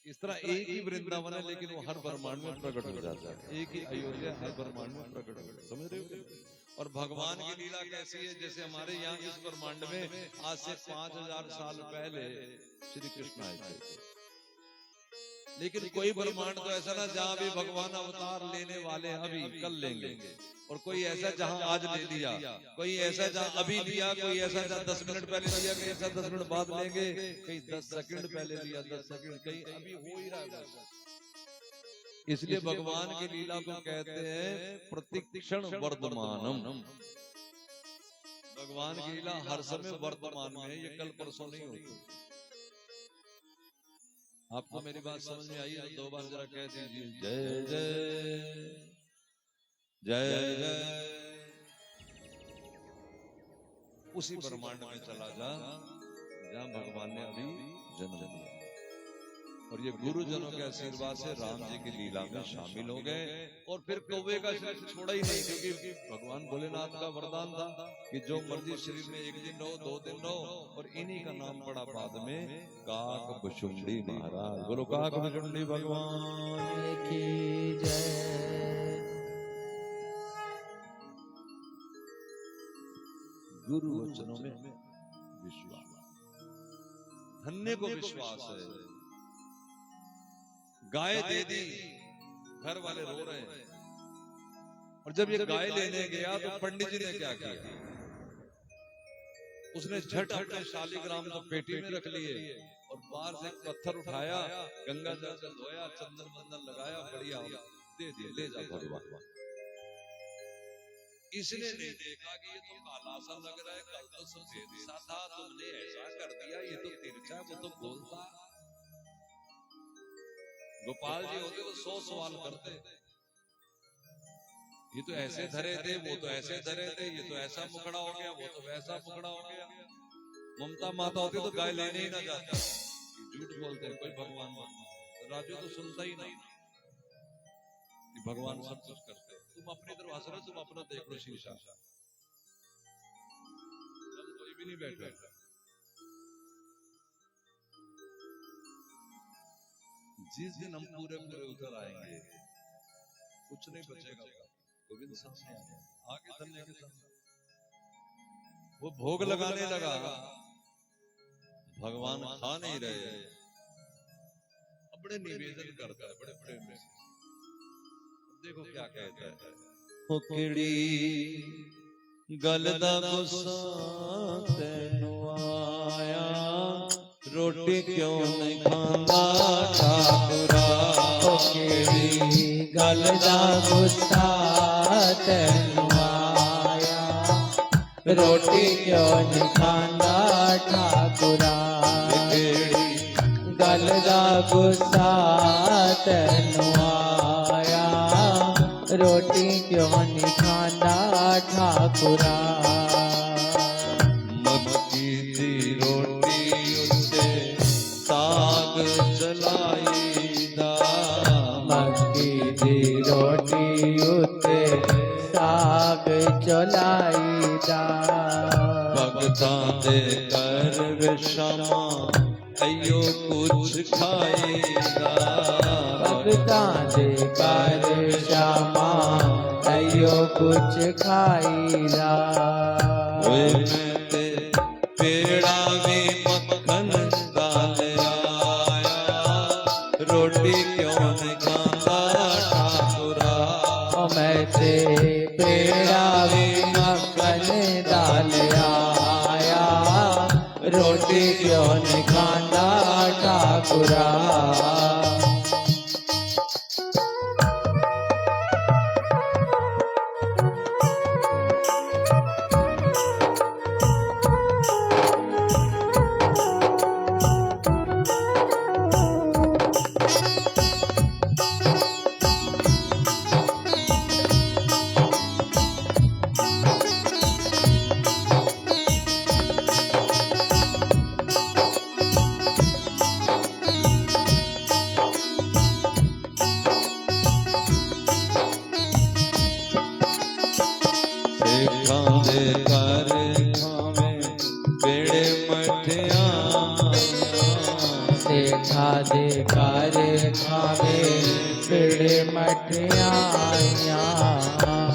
इस तरह एक ही वृंदावन है, लेकिन वो हर ब्रह्मांड में प्रकट हो जाता है। एक ही अयोध्या हर ब्रह्मांड में प्रकट हो जाता है, समझ रहे हो? और भगवान की लीला कैसी है? जैसे हमारे यहाँ इस ब्रह्मांड में आज से 5000 साल पहले श्री कृष्ण आए थे, लेकिन कोई ब्रह्मांड तो ऐसा ना जहाँ भी भगवान अवतार लेने वाले हैं, अभी कल लेंगे, और कोई ऐसा जहाँ आज ले लिया, कोई ऐसा जहाँ अभी लिया, कोई ऐसा जहाँ 10 मिनट पहले लिया, कोई ऐसा 10 मिनट बाद लेंगे, कहीं 10 सेकंड पहले लिया, 10 सेकंड, कहीं अभी हो ही रहा है। इसलिए भगवान की लीला को कहते हैं प्रतिक्षण वर्तमानम। भगवान की लीला हर समय वर्तमान में है, ये कल परसों नहीं होती। आपको मेरी बात समझ में आई है? 2 बार जरा कह दीजिए जय जय जय जय। उसी ब्रह्मांड में चला जा जहां भगवान ने अभी जन्म लिया, और ये गुरुजनों के आशीर्वाद से राम जी की लीला में शामिल हो गए। और फिर कौवे का शरीर छोड़ा ही नहीं, क्योंकि भगवान भोलेनाथ का वरदान था कि जो मर्जी शरीर में 1 दिन रहो, 2 दिन रहो, और इन्हीं का नाम पड़ा बाद में काक भुशुंडी महाराज। बोलो काक भुशुंडी भगवान की जय। गुरु वचनों में विश्वास, धन्य को विश्वास है। गाय दे दी, घर वाले रो रहे हैं, और जब ये गाय लेने गया तो पंडित जी ने क्या किया? उसने झट अपने शालिग्राम को पेटी में रख लिए, और बाहर से पत्थर उठाया, गंगा जल से धोया, चंदन वंदन लगाया, बढ़िया दे दिया, ले जा भगवान। इसने नहीं देखा कि ये तो काला सा लग रहा है, कल तो सफेद सा था, तुमने ऐसा कर दिया, ये तो तिरछा, वो तो बोलता। गोपाल जी होते तो 100 सवाल करते, ये तो ऐसे धरे थे, वो तो ऐसे धरे थे, ये तो ऐसा मुखड़ा हो गया, वो तो वैसा मुखड़ा हो गया। ममता माता होती तो गाय लेने ही ना जाता, झूठ बोलते कोई भगवान मानता। राजू तो सुनता ही नहीं कि भगवान सब कुछ करते। तुम अपनी तरफ हंस रहे, तुम अपना देख लो शीशा, कोई भी नहीं बैठा। जिस दिन हम पूरे उतर आएंगे, कुछ नहीं बचेगा, गोविंद सामने आगे धन्य के सामने वो भोग लगाने लगा, भगवान खा नहीं रहे, बड़े निवेदन करता है, बड़े प्रेम में। देखो क्या कहता है, हुकड़ी गलदा गुस्सा तैनू आया, रोटी क्यों नहीं खांदा ठाकुरा। हुकड़ी गलदा गुस्सा तैनू आया, रोटी क्यों नहीं खांदा ठाकुरा। गलदा गुस्सा तैनू आया, रोटी क्यों नहीं खांदा ठाकुरा। मक्की दी रोटी उत्ते साग चलाईदा, मक्की दी रोटी उत्ते साग चलाईदा। भगतां दे कर विश्रामा अयो कुछ खाईदा। भगतां दे कर श्यामा अयो कुछ खाईदा। ओए मैं ते पेड़ा भी मक्खन डाल आया, रोटी क्यों नहीं खांदा ठाकुरा। मैं ते पेड़ा भी मक्खन डाल आया, रोटी क्यों नहीं खांदा ठाकुरा।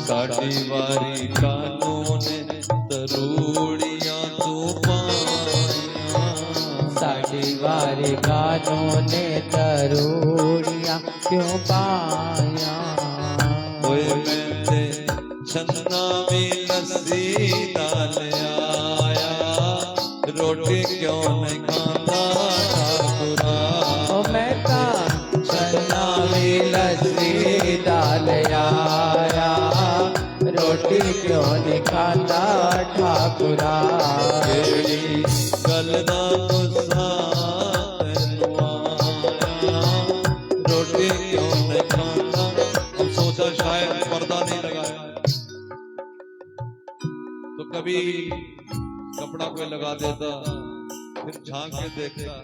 साड़ी वारी कानों ने तरूड़ियां तो पाया, साड़ी वारे कानों ने तरूड़ियां क्यों पाया। ओए मैं ते छन्ना में लस्सी डाल आया, रोटी क्यों नहीं खाता ठाकुरा। ओ मैं ता छन्ना में लस्सी डाल आया, रोटी क्यों नहीं खाता ठाकुरा। गल दा गुस्सा तैनू आया, रोटी क्यों नहीं खाता। हम सोचा शायद पर्दा नहीं लगाया तो कभी कपड़ा कोई लगा देता, फिर झांक के देखता,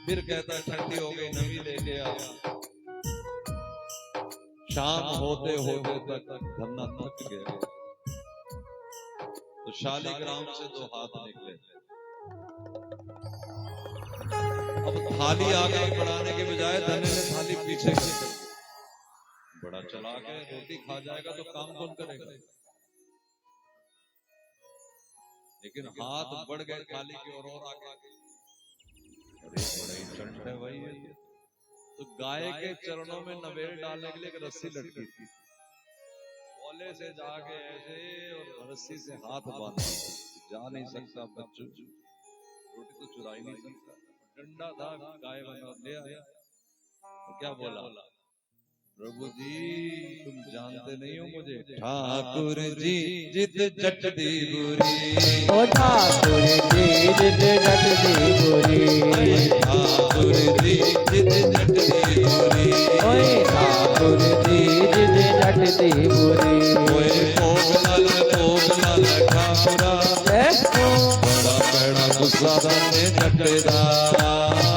फिर कहता ठंडी हो गई नवी लेके आ। शाम होते होते तक धन्ना थक गया तो शालिग्राम से 2 हाथ निकले। अब थाली आगे बढ़ाने के बजाय धन्ने ने थाली पीछे की कर दी। बड़ा चला के रोटी खा जाएगा तो काम कौन करेगा। लेकिन हाथ बढ़ गए थाली की ओर और आगे। अरे बड़े चंट है भाई ये। तो गाय के चरणों में नवेल डालने के लिए एक रस्सी लटकी थी, बोले से जाके ऐसे और रस्सी से हाथ बांधा, जा नहीं सकता बच्चों, रोटी तो चुरा ही नहीं सकता। डंडा था गाय बना ले आया और क्या बोला, प्रभु जी तुम जानते नहीं हो मुझे, ठाकुर जी जित जट दी बुरी। ओ ठाकुर जी जित जट दी बुरी। ठाकुर जी जित जट दी बुरी। ओए ठाकुर जी जित जट दी बुरी। ओए भोगलाल ठाकुरा, बड़ा पैड़ा गुस्सा ने जटेदा।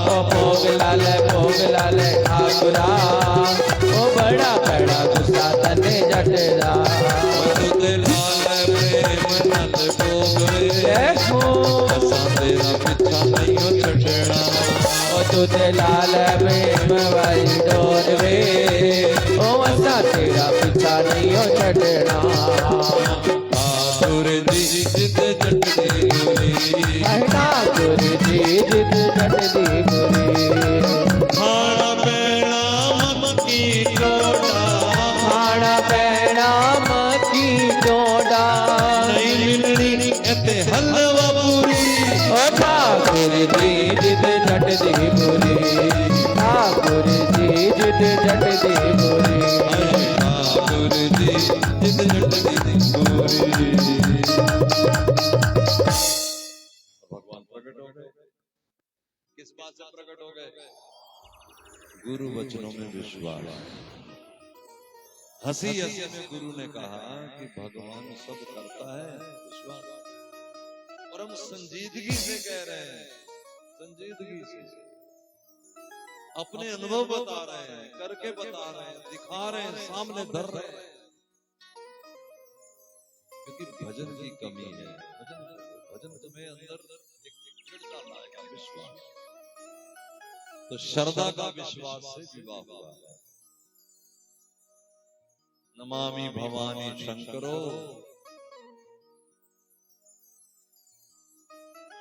ओ भोगलाल ठाकुरा, ओ बड़ा बड़ा गुस्सा तने जटदा। तुते लाल प्रेम नंद भोगवे, असा तेरा पिछा नहीं हो छटना। ओ तुते लाल प्रेम वाई डोरवे, ओ असा तेरा पीछा नहीं हो छटना। ठाकुर जी जित जट दी बुरी। ठाकुर जी जित जट दी बुरी। खाना पैना मक्की टोडा, खाना पैना मक्की टोडा, नहीं मिलनी एते हलवा पूरी। ओ ठाकुर जी जित जट दी बुरी। ठाकुर जी जित जट दी बुरी। ठाकुर जी जित जट दी बुरी। भगवान प्रकट हो गए। किस बात से प्रकट हो गए? गुरु वचनों में विश्वास। हंसी हंसी में गुरु ने कहा कि भगवान सब करता है, विश्वास। और हम संजीदगी से कह रहे हैं, संजीदगी से अपने अनुभव बता रहे हैं, करके बता रहे हैं, दिखा रहे हैं, सामने धर रहे हैं। क्योंकि भजन की कमी है। भजन तुम्हें अंदर एक दृढ़ता लाएगा, विश्वास। तो श्रद्धा का विश्वास से विवाह हुआ है। नमामि भवानी शंकरो,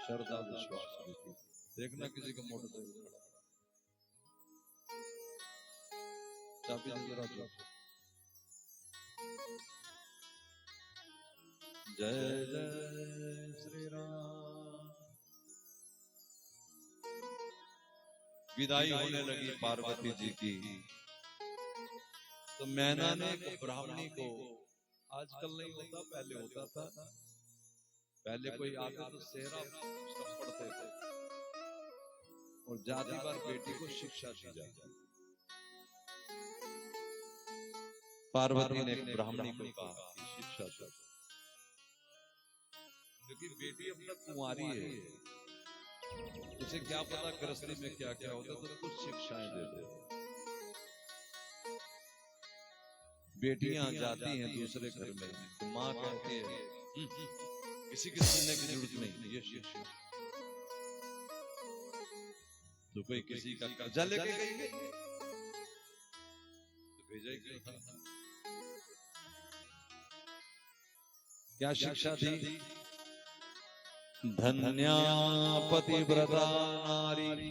श्रद्धा विश्वास। देखना किसी का मोटरसाइकिल खड़ा, चाबी दे जरा जो। जय जय श्री राम। विदाई होने लगी पार्वती जी की, तो मैना ने एक ब्राह्मणी को, आजकल नहीं होता पहले होता था, पहले कोई आते तो सेहरा उसका पढ़ते थे और जाति बार बेटी को शिक्षा दी जाती। पार्वती ने एक ब्राह्मणी को कहा कि शिक्षा दो, क्योंकि बेटी अब तक कुंवारी है, उसे क्या पता गृहस्थी में क्या क्या होता, तो कुछ शिक्षाएं दे दो। बेटियां जाती हैं दूसरे घर में, तो माँ कहती है किसी की सुनने की जरूरत नहीं, ये शिक्षा। तो कोई किसी का कर्जा लेके गई तो भेजा ही क्यों था। क्या शिक्षा दी? धन्या पतिव्रता नारी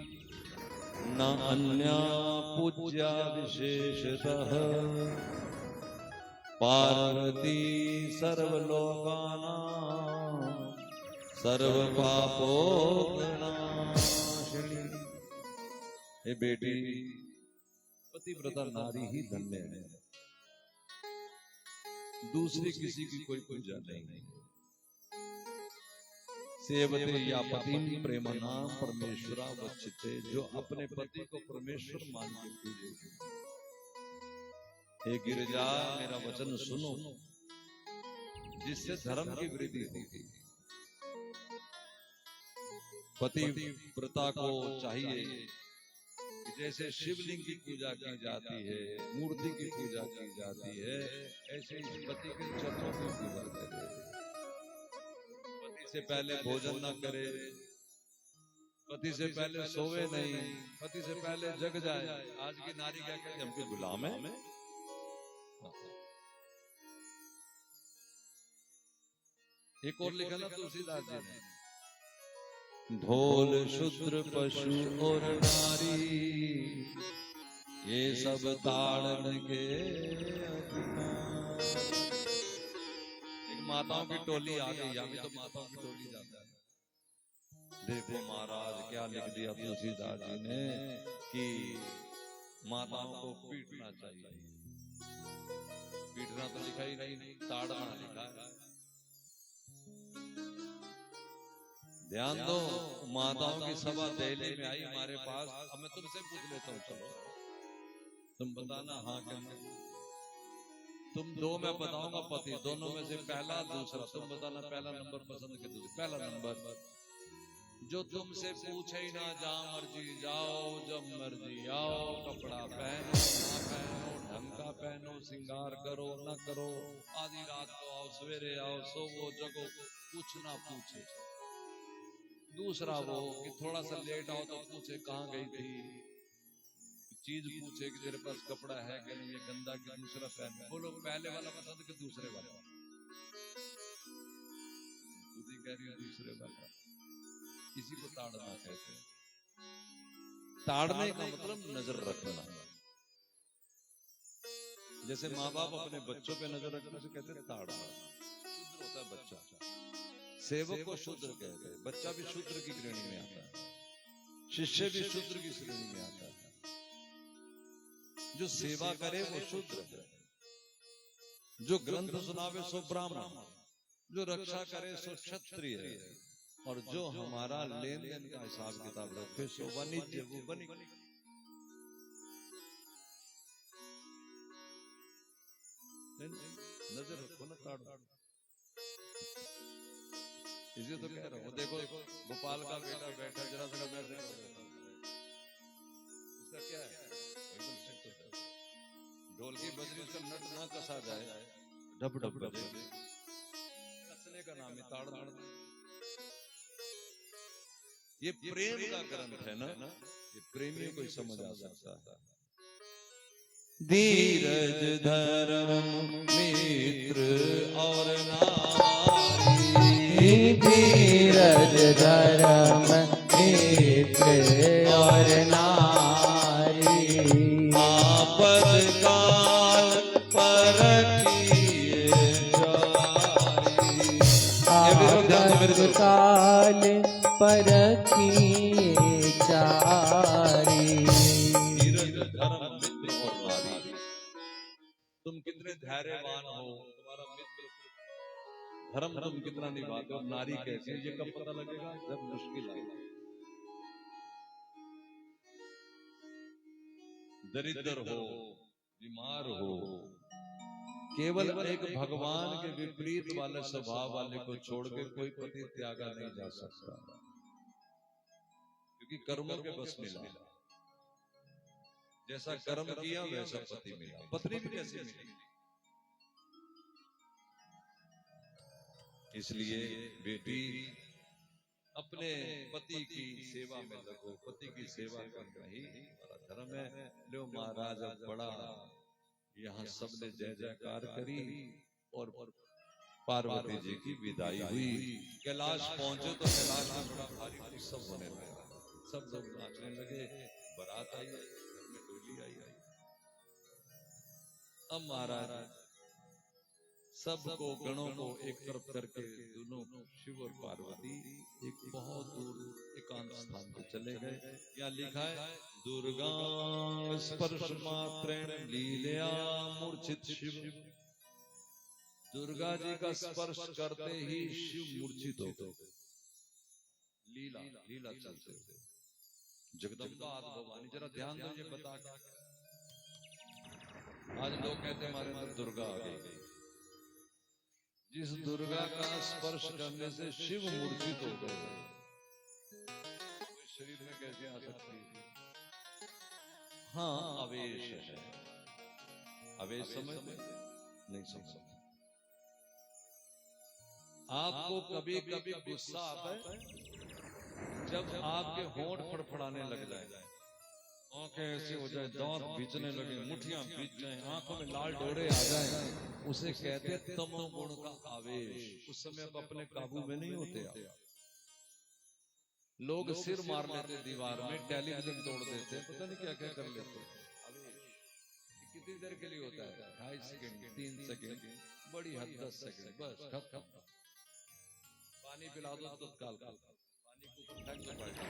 न अन्या पूज्या विशेषतः पार्वती सर्वलोकानां सर्वपापोर्नाशिनी। हे बेटी, पतिव्रता नारी ही धन्य है, दूसरी किसी की कोई पूजा नहीं। सेवते या पतिम प्रेमनाम परमेश्वरा वच्चिते, जो अपने पति को परमेश्वर मान के पूजे। हे गिरिजा, मेरा वचन सुनो, जिससे धर्म की वृद्धि होगी। पतिव्रता को चाहिए कि जैसे शिवलिंग की पूजा की जाती है, मूर्ति की पूजा की जाती है, ऐसे ही पति के चरणों की पूजा करे। पति से पहले भोजन न करे, पति से पहले सोवे नहीं, पति से पहले जग जाए। आज की नारी क्या कहती है, हम कोई गुलाम है? एक और लिखा ना तुलसीदास जी ने, ढोल शूद्र पशु और नारी ये सब ताड़न के अधिकार। एक माताओं की टोली आ गई, अभी तो माताओं की टोली जाता है। देखो महाराज क्या लिख दिया तुलसीदास जी ने कि माताओं को पीटना चाहिए। पीटना तो लिखा ही नहीं, ताड़ना लिखा है। ध्यान दो, माताओं की सभा दिल्ली में आई हमारे पास। अब मैं तुमसे पूछ लेता हूँ, चलो तुम बताना हाँ क्या। तुम दो, मैं बताऊंगा पति, दोनों में से पहला दूसरा, तुम बताना पहला नंबर पसंद के दूसरा। पहला नंबर जो तुमसे पूछे ही ना, जहाँ मर्जी जाओ, जब मर्जी आओ, कपड़ा पहनो ना पहनो, ढंग का पहनो, श्रृंगार करो ना करो, आधी रात को आओ, सवेरे आओ, सोवो जगो, कुछ ना पूछे। दूसरा वो कि थोड़ा सा लेट आओ तो पूछे कहाँ गई थी, चीज पूछे कि तेरे पास कपड़ा है कि नहीं, ये गंदा कि दूसरा पहन। बोलो पहले वाला पसंद कि दूसरे वाला? खुद ही कह रही है दूसरे वाला। इसी को ताड़ना कहते हैं। ताड़ने का मतलब नजर रखना। जैसे माँ बाप अपने बच्चों पे नजर रखने से कहते हैं ताड़ना। शुद्र होता है बच्चा, सेवक को शूद्र कहते हैं। बच्चा भी शूद्र की श्रेणी में आता है, शिष्य भी शूद्र की श्रेणी में आता है। जो सेवा करे वो शूद्र है, जो ग्रंथ सुनावे सो ब्राह्मण, जो रक्षा करे सो क्षत्रिय है, और जो हमारा लेन देन का हिसाब किताब रखे सो वाणिज्य, वो बनी। नजर रखो ना ताड़। इसे तो कह रहा हूँ, देखो गोपाल का बेटा बैठा, जरा सा बैठा, इसका क्या है, एकदम सिद्ध है। ढोल की बजरी उसका नट ना कसा जाए, ढप ढप बजे, कसने का नाम है ताड़। ये प्रेम का ग्रंथ है ना, ये प्रेमियों को समझ आ सकता है। धीरज धर्म मित्र और नारी, धीरज धर्म मित्र और नारी, आपद काल परखिए जारी। आपद काल परखिए जारी। धीरज धर्म मित्र और नारी, तुम कितने धैर्यवान हो, तुम्हारा मित्र धर्म तुम कितना निभाते हो, नारी कैसे, ये कब पता लगेगा, जब मुश्किल आए। दरिद्र हो, बीमार हो, केवल एक भगवान के विपरीत वाले स्वभाव वाले को छोड़ के कोई पति त्यागा नहीं जा सकता, क्योंकि कर्मों के बस मिला। जैसा कर्म किया वैसा पति मिला। पत्नी भी कैसी मिली? इसलिए बेटी अपने पति की सेवा में लगो, पति की सेवा करना ही हमारा धर्म है। लो महाराज अब बड़ा यहाँ सबने जय जयकार करी और पार्वती जी की विदाई हुई। कैलाश पहुंचे तो कैलाश में बड़ा भारी उत्सव होने लगा, सब लोग नाचने लगे, बारात आई, घर में डोली आई। अब महाराज सबको गणों को एक तरफ करके दोनों शिव और पार्वती एक बहुत दूर एकांत स्थान पे चले गए। यहाँ लिखा है दुर्गा स्पर्श मात्रेण लीलया मूर्छित शिव। दुर्गा जी का स्पर्श करते ही शिव मूर्छित हो गए। लीला लीला चलते जगदम्बा आदि भवानी, जरा ध्यान दो ये बता। आज लोग कहते हैं हमारे अंदर दुर्गा आ गई। जिस दुर्गा का स्पर्श करने से शिव मूर्छित हो गए, कोई शरीर में कैसे आ सकती है? हाँ, आवेश है। आवेश समझते नहीं? समझते। आपको कभी कभी गुस्सा आता है जब आपके होंठ फड़फड़ाने लग जाए, आंखें ऐसे हो जाए, दांत भींचने लगे, मुठियां भींच जाए, आंखों में लाल डोरे आ जाए, उसे कहते हैं तमोगुण का आवेश। उस समय आप अपने काबू में नहीं होते। लोग सिर मार लेते दीवार में, टेलीविजन तोड़ देते, पता नहीं क्या क्या कर लेते। कितनी देर के लिए होता है? 2.5 सेकंड, 3 सेकंड, बड़ी हद 10 सेकंड, बस खत्म। पानी पिला दो तो तत्काल पानी को फेंक दो बाल्टी।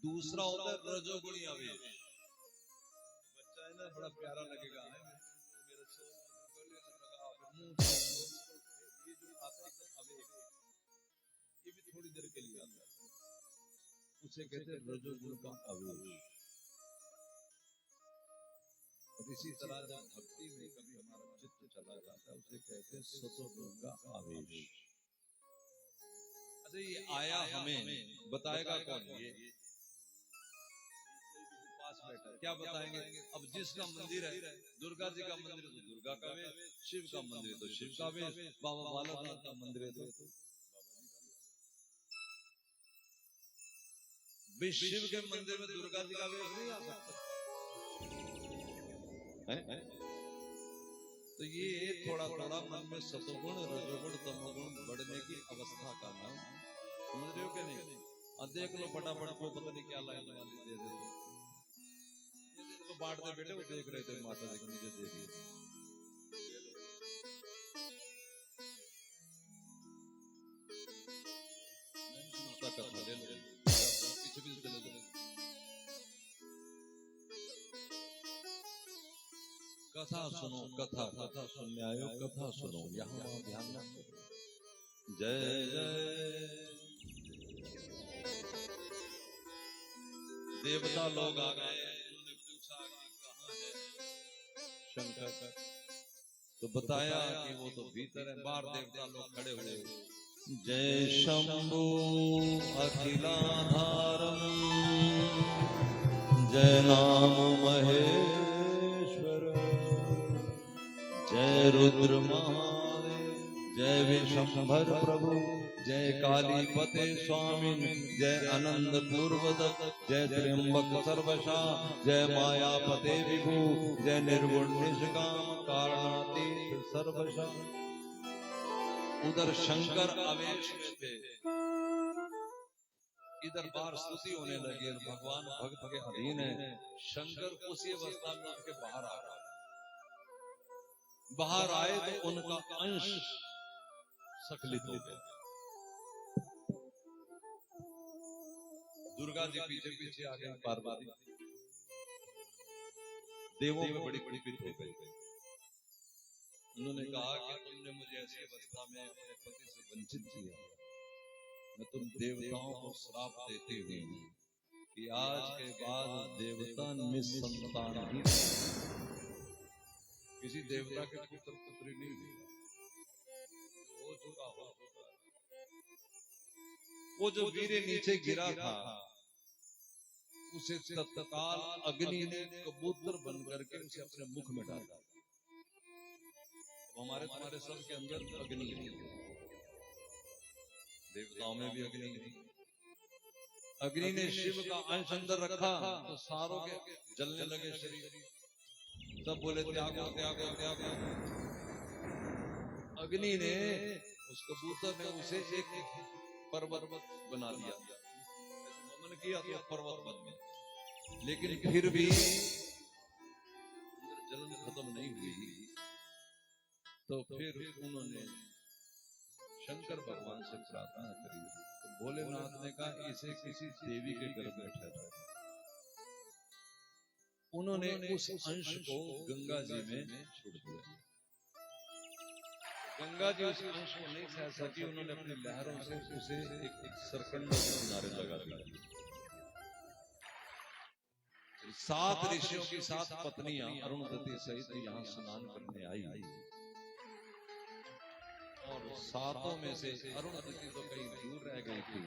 दूसरा होता है रजोगुणी आवेश। बच्चा है ना, बड़ा प्यारा लगेगा, मेरा ये जो आता है आवेश, ये भी थोड़ी देर के लिए आता है, उसे कहते हैं रजोगुण का आवेश। और इसी तरह जब भक्ति में कभी हमारा चित्त चला जाता है, उसे कहते हैं सत्वगुण का आवेश। अच्छा, ये आया हमें बताएगा कौन? ये पास बैठा, क्या बताएंगे? अब जिसका मंदिर है, दुर्गा जी का मंदिर है तो दुर्गा का वेश, शिव का मंदिर है तो शिव का वेश, बाबा बालानाथ का मंदिर है तो शिव के मंदिर में दुर्गा जी का वेश नहीं आ सकता है? तो ये थोड़ा थोड़ा मन में सतोगुण रजोगुण तमोगुण बढ़ने की अवस्था का नाम, समझ रहे हो कि नहीं? और देख लो फटाफट को पता नहीं क्या लाइन वाली दे देते, तो बांटते बेटे, वो देख रहे थे माता जी को, मुझे दे दिए। कथा ले लो, पीछे पीछे चले जाओ। कथा सुनो, कथा कथा सुनने आयो, कथा सुनो, यहाँ ध्यान रखो। जय जय देवता लोग आ गए, उन्होंने पूछा कि कहाँ है शंकर, तो बताया कि वो तो भीतर है। बाहर देवता लोग खड़े हुए। जय शंभु अखिलाधारम, जय नाम महेश्वर, जय रुद्र महादेव, जय विशंभर प्रभु, जय कालीपते स्वामी, जय अनंत पूर्वदत्त, जय त्र्यंबक सर्वशा, जय मायापते विभु, जय निर्गुण निष्काम कारणातीत सर्वशा। उधर शंकर आवेश में थे, इधर बाहर स्तुति होने लगी, भगवान भक्त के अधीन है। शंकर उसी अवस्था में उठ के बाहर आ रहा, बाहर आए तो उनका अंश स्खलित हो गया। दुर्गा जी पीछे पीछे आ गई, पार्वती देवों में बड़ी कुपित हो गई। उन्होंने कहा कि तुमने मुझे ऐसी अवस्था में अपने पति से वंचित किया, मैं तुम देवताओं को श्राप देती हूँ कि आज के बाद देवता निसंतान ही, किसी देवता के पुत्र पुत्री नहीं हो चुका हो। वो जो वीर नीचे गिरा था, उसे तत्काल अग्नि ने कबूतर बन करके उसे अपने मुख में डाला। हमारे तुम्हारे सब के अंदर अग्नि है, देवताओं में भी अग्नि है। अग्नि ने शिव का अंश अंदर रखा तो सारों के जलने लगे शरीर, तब बोले त्यागो त्यागो त्यागो। अग्नि ने उस कबूतर ने उसे एक पर्वत बना दिया, नमन किया तो पर्वत बन गया। लेकिन फिर भी जलन खत्म नहीं हुई, तो फिर उन्होंने शंकर भगवान से प्रार्थना करी। तो भोलेनाथ ने कहा इसे किसी देवी के गर्भ में ठहरा। उन्होंने उस अंश को गंगा जी में छोड़ दिया। गंगा जी उस अंश को नहीं सह सकी, उन्होंने अपनी लहरों से उसे एक सरकंडे के किनारे लगा दिया। 7 ऋषियों की 7 पत्नियां अरुणधति सहित यहाँ स्नान करने आई, और 7 में से अरुणधति तो कहीं दूर रह गई थी,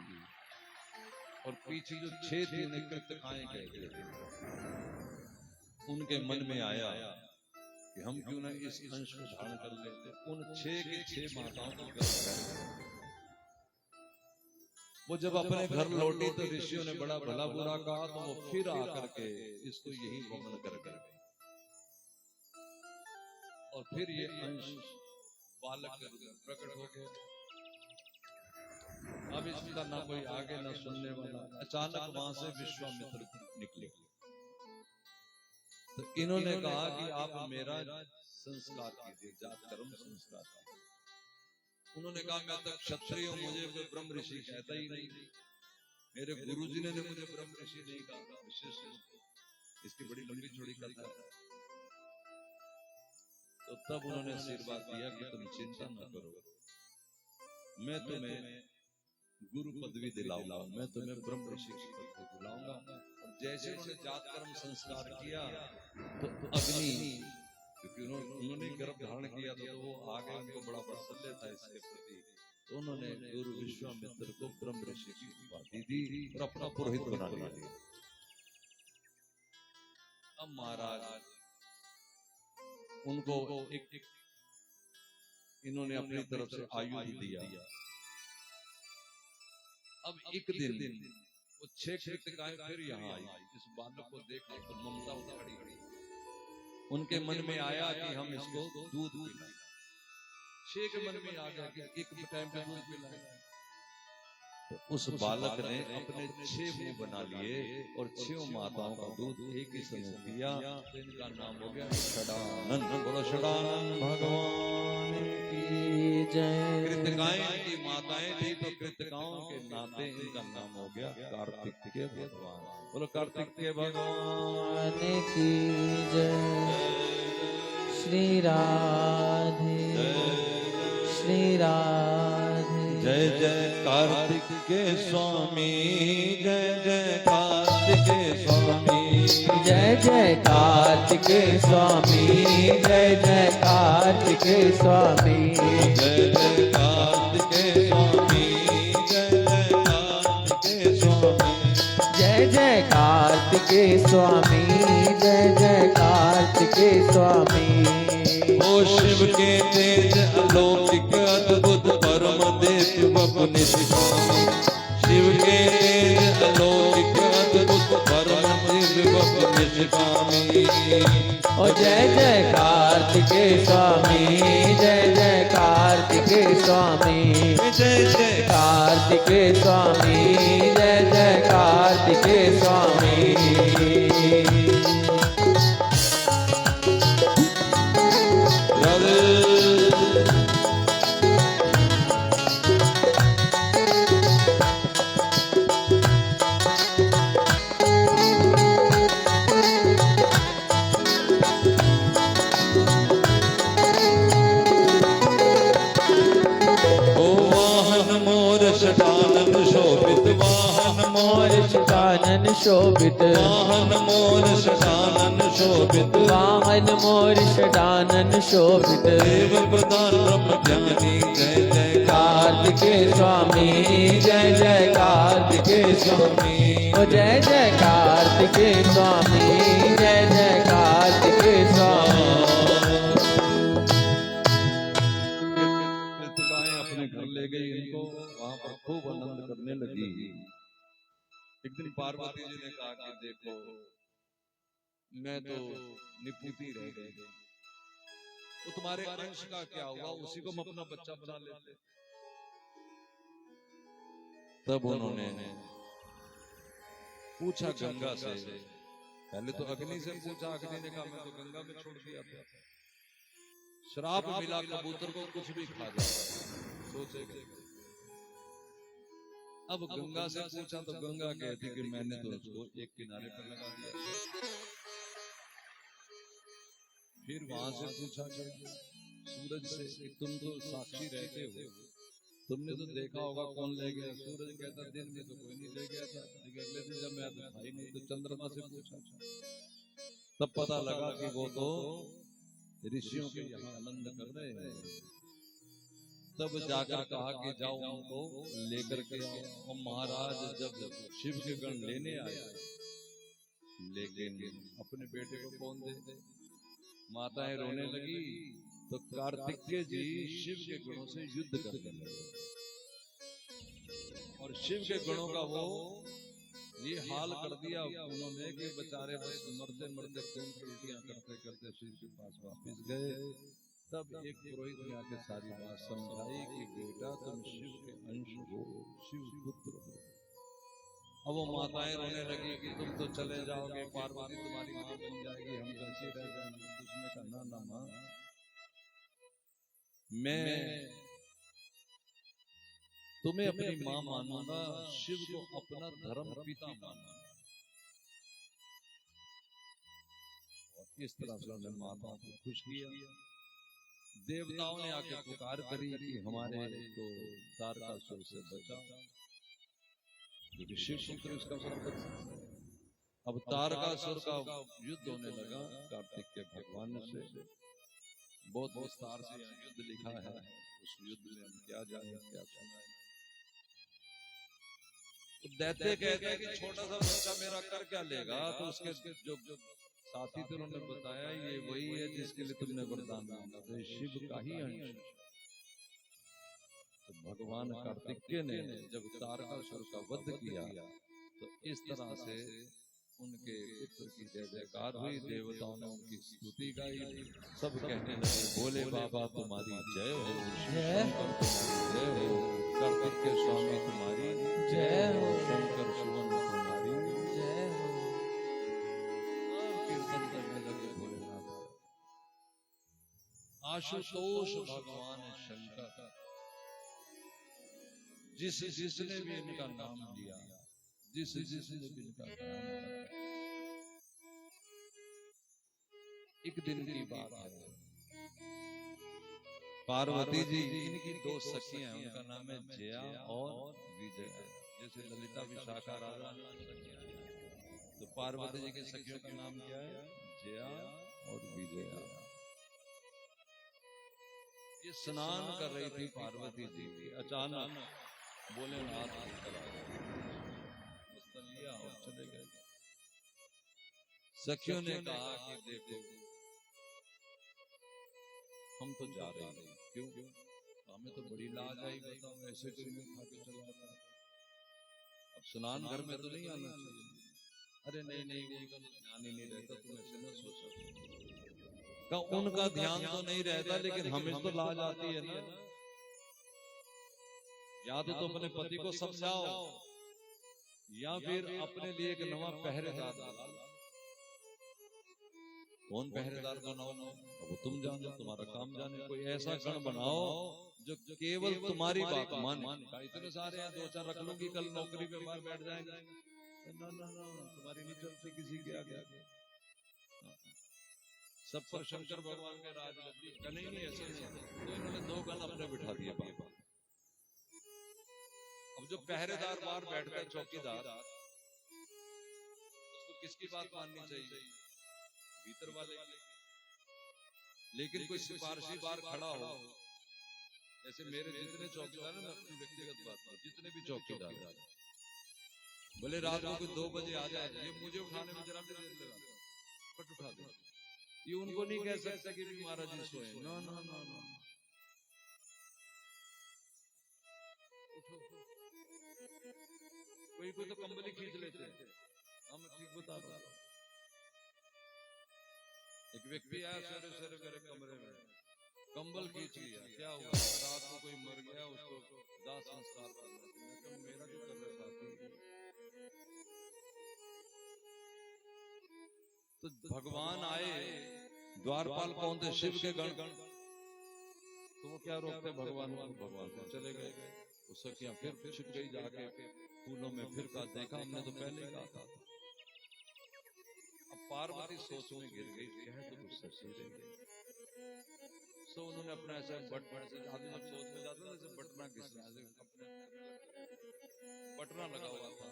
और पीछे जो 6 थी उन्हें कृतकाएं कहते थे। उनके मन में आया कि हम क्यों ना इस अंश को धारण कर लेते। उन 6 की 6 माताओं को गर्भ कर, वो जब अपने घर लौटी तो ऋषियों ने बड़ा भला बुरा कहा, तो वो फिर आकर के इसको यही वमन कर गए, और फिर ये अंश बालक के रूप में प्रकट हो गए। अब इसका ना कोई आगे ना सुनने वाला। अचानक वहां से विश्वामित्र निकले, तो इन्होंने कहा कि आप मेरा संस्कार कीजिए, जात कर्म संस्कार कीजिए। उन्होंने कहा मैं तो क्षत्रिय हूं, मुझे कोई ब्रह्म ऋषि कहता ही नहीं, मेरे गुरुजी ने मुझे ब्रह्म ऋषि नहीं कहा। विशेष इसकी बड़ी लंबी चौड़ी कथा है। तो तब उन्होंने आशीर्वाद दिया कि तुम चिंता न करो, मैं तुम्हें गुरु पदवी दिलाऊंगा, मैं तुम्हें ब्रह्म ऋषि की पदवी दिलाऊंगा। और जैसे उन्होंने जात कर्म संस्कार किया तो अग्नि, क्योंकि उन्होंने गर्भ धारण किया तो वो आगे उनको बड़ा वात्सल्य था इसके प्रति, तो उन्होंने गुरु विश्वामित्र को ब्रह्म ऋषि की उपाधि दी और अपना पुरोहित बना लिया। अब महाराज उनको एक इन्होंने अपनी तरफ से आयुध दिया। अब एक दिन वो 6 कृतकाएं फिर यहाँ आई, इस बालक को देखने को ममता उखड़ी। उनके मन में आया कि हम इसको दूध पिलाएं। 6 के मन में आ गया कि एक टाइम पे दूध पिलाएं। तो उस बालक ने अपने 6 मुंह बना लिए और 6 माताओं का दूध एक ही समय पिया। तो इनका नाम हो गया षडानन। बोलो षडानन भगवान की जय। कृतकाएं की माताएं थी, तो कृतकाओं के नाते इनका नाम हो गया कार्तिकेय भगवान। बोलो कार्तिकेय भगवान की जय। श्री राधे श्री राधे। जय जय कार्तिकेय स्वामी, जय जय कार्तिकेय स्वामी, जय जय कार्तिकेय स्वामी, जय जय कार्तिकेय स्वामी, जय जय कार्तिकेय स्वामी, जय जय कार्तिकेय स्वामी, जय जय कार्तिकेय स्वामी, जय जय कार्तिकेय स्वामी। ओ शिव के तेज अलौकिक अद्भुत परम देव बपुनि स्वामी, शिव के तेज अलौकिक अद्भुत परम देव बपुनि स्वामी। ओ जय जय कार्तिकेय स्वामी, जय जय कार्तिकेय स्वामी, जय जय कार्तिकेय स्वामी, जय जय कार्तिकेय स्वामी। षडानन शोभित वाहन मोर षडानन शोभित, वाहन मोर षडानन शोभित, वाहन मोर षडानन शोभित। देव प्रदान ब्रह्म ज्ञानी, जय जय कार्तिकेय स्वामी, जय जय कार्तिकेय स्वामी, ओ जय जय कार्तिकेय स्वामी, जय जय कार्तिकेय स्वामी। कृतिकाएं अपने घर ले गई इनको, वहां पर खूब आनंद करने लगी। एक दिन पार्वती जी ने कहा कि देखो मैं तो निपुती रह गई, तो तुम्हारे अंश का क्या हुआ, उसी को हम अपना बच्चा बना लेते। तब उन्होंने पूछा गंगा से, पहले तो अग्नि से पूछा, अग्नि ने कहा मैं तो गंगा में छोड़ दिया था। श्राप मिला कबूतर को, कुछ भी खा जाता, सोचेगा। अब गंगा से पूछा तो गंगा कहती कि मैंने तो उसको एक किनारे पर लगा दिया। फिर वहां से पूछा सूरज से कि तुम तो साक्षी रहते हो, तुमने तो देखा होगा कौन ले गया। सूरज कहता दिन में तो कोई नहीं ले गया था, लेकिन अगले दिन जब मैं तो था ही नहीं। तो चंद्रमा से पूछा, तब पता लगा कि वो तो ऋषियों के यहाँ आनंद कर रहे हैं। तब जाकर कहा कि जाओ उनको लेकर के आओ। और महाराज जब शिव के गण लेने आए, लेकिन अपने बेटे को कौन दे, माताएं रोने लगी। तो कार्तिकेय जी शिव के गणों से युद्ध करने लगे, और शिव के गणों का वो ये हाल कर दिया उन्होंने कि बेचारे बस मरते मरते खून की उल्टियां करते करते शिव के पास वापस गए। तब एक पुरोहित ने आके सारी बात समझाई कि बेटा तुम शिव के अंश हो, शिव पुत्र हो। अब वो माताएं रोने लगी कि तुम तो चले जाओगे, पार्वती तुम्हारी मां बन जाएगी, हम कैसे रह जाएंगे। उसने कहा ना ना मां, मैं तुम्हें अपनी मां मानूंगा, शिव को अपना धर्म पिता मानूंगा। और इस तरह से उन्होंने माताओं को खुश किया। देवताओं ने आके पुकार करी कि हमारे को तारकासुर से बचाओ, क्योंकि शिव पुत्र इसका संकट। अब तारकासुर का युद्ध होने लगा कार्तिक के भगवान से। बहुत विस्तार से युद्ध लिखा है, उस युद्ध में हम क्या जाने क्या सुनाए। तो दैत्य कहते हैं कि छोटा सा बच्चा मेरा कर क्या लेगा। तो उसके जो साथी थे उन्होंने बताया ये वही है जिसके लिए तुमने वरदान मांगा था, शिव का ही अंश। तो भगवान कार्तिकेय ने जब तारकासुर का वध किया तो इस तरह से उनके पुत्र की जय जयकार हुई। देवताओं ने उनकी स्तुति गाई, सब कहने लगे भोले बाबा तुम्हारी जय हो, शंकर तुम्हारी जय हो, कार्तिकेय स्वामी तुम्हारी जय हो, शंकर सुवन तुम्हारी जय हो। कीर्तन करने लगे भोलेनाथ। आशुतोष भगवान शंकर, जिसने भी इनका नाम लिया, जिसने भी इनका नाम लिया। एक दिन की बात है, पार्वती जी इनकी दो सखियां हैं, उनका नाम है जया और विजया। जैसे ललिता विशाखा राधा तो पार्वती जी की सखियों का नाम क्या है, जया और विजया। ये स्नान कर रही थी पार्वती जी, अचानक भोलेनाथ लिया और चले गए। सखियों ने कहा कि देखो हम तो जा रहे हैं, क्यों हमें तो बड़ी लाज आई, बताओ ऐसे कोई में खा के चला जाता। अब स्नान घर में तो नहीं आना चाहिए। अरे नहीं नहीं, उनका तो ध्यान ही नहीं रहता, तुम ऐसे न सोचो। उनका ध्यान तो नहीं रहता, लेकिन हमें तो लाज आती है ना। या तो अपने पति को समझाओ, या फिर अपने लिए एक नवा पहरेदार बनाओ। कौन पहरेदार बनाओ, अब तुम जानो, तुम्हारा काम जाने। कोई ऐसा गण बनाओ जो केवल तुम्हारी बात माने। इतने सारे हैं, दो चार रख लूंगी, कल नौकरी पे बाहर बैठ जाएंगे। ना ना ना, तुम्हारी नहीं चलती किसी के आगे। सब पर शंकर भगवान के राज लगी, नहीं ऐसे नहीं। तो इन्होंने दो गण अपने बिठा दिए बाबा। अब जो पहरेदार बाहर बैठता है, चौकीदार, उसको किसकी बात माननी चाहिए, भीतर वाले। लेकिन कोई सिफारशी बाहर खड़ा हो, जैसे मेरे जितने चौकीदार है, मैं अपनी व्यक्तिगत बात कर, जितने भी चौकीदार बोले रात को 2 बजे आ जाए, ये मुझे उठाने में जरा देर लगा, फट उठा दे। ये उनको नहीं कह सकता कि महाराज जी सोए। नो नो नो नो, उठो। कोई तो कंबली खींच लेते हैं, हम ठीक बता रहा हूं। एक व्यक्ति आया सवेरे सवेरे मेरे कमरे में, कंबल खींच लिया। क्या हुआ? रात को कोई मर गया, उसको दाह संस्कार करना। मैं कहा मेरा जो कर रहा था। तो भगवान आए, द्वारपाल कौन थे? शिव के गण। तो वो क्या रोकते भगवान को? भगवान को चले गए। वो सखियां फिर छिप गई जाके फूलों में। फिर कहा देखा हमने तो पहले ही कहा था। अब पार्वती सोच में गिर गई, कह तो कुछ सच्ची रही। सो उन्होंने अपना ऐसा बटना से, आदमी जब सोच में जाता है जैसे बटना घिसना, अपने बटना लगा हुआ था,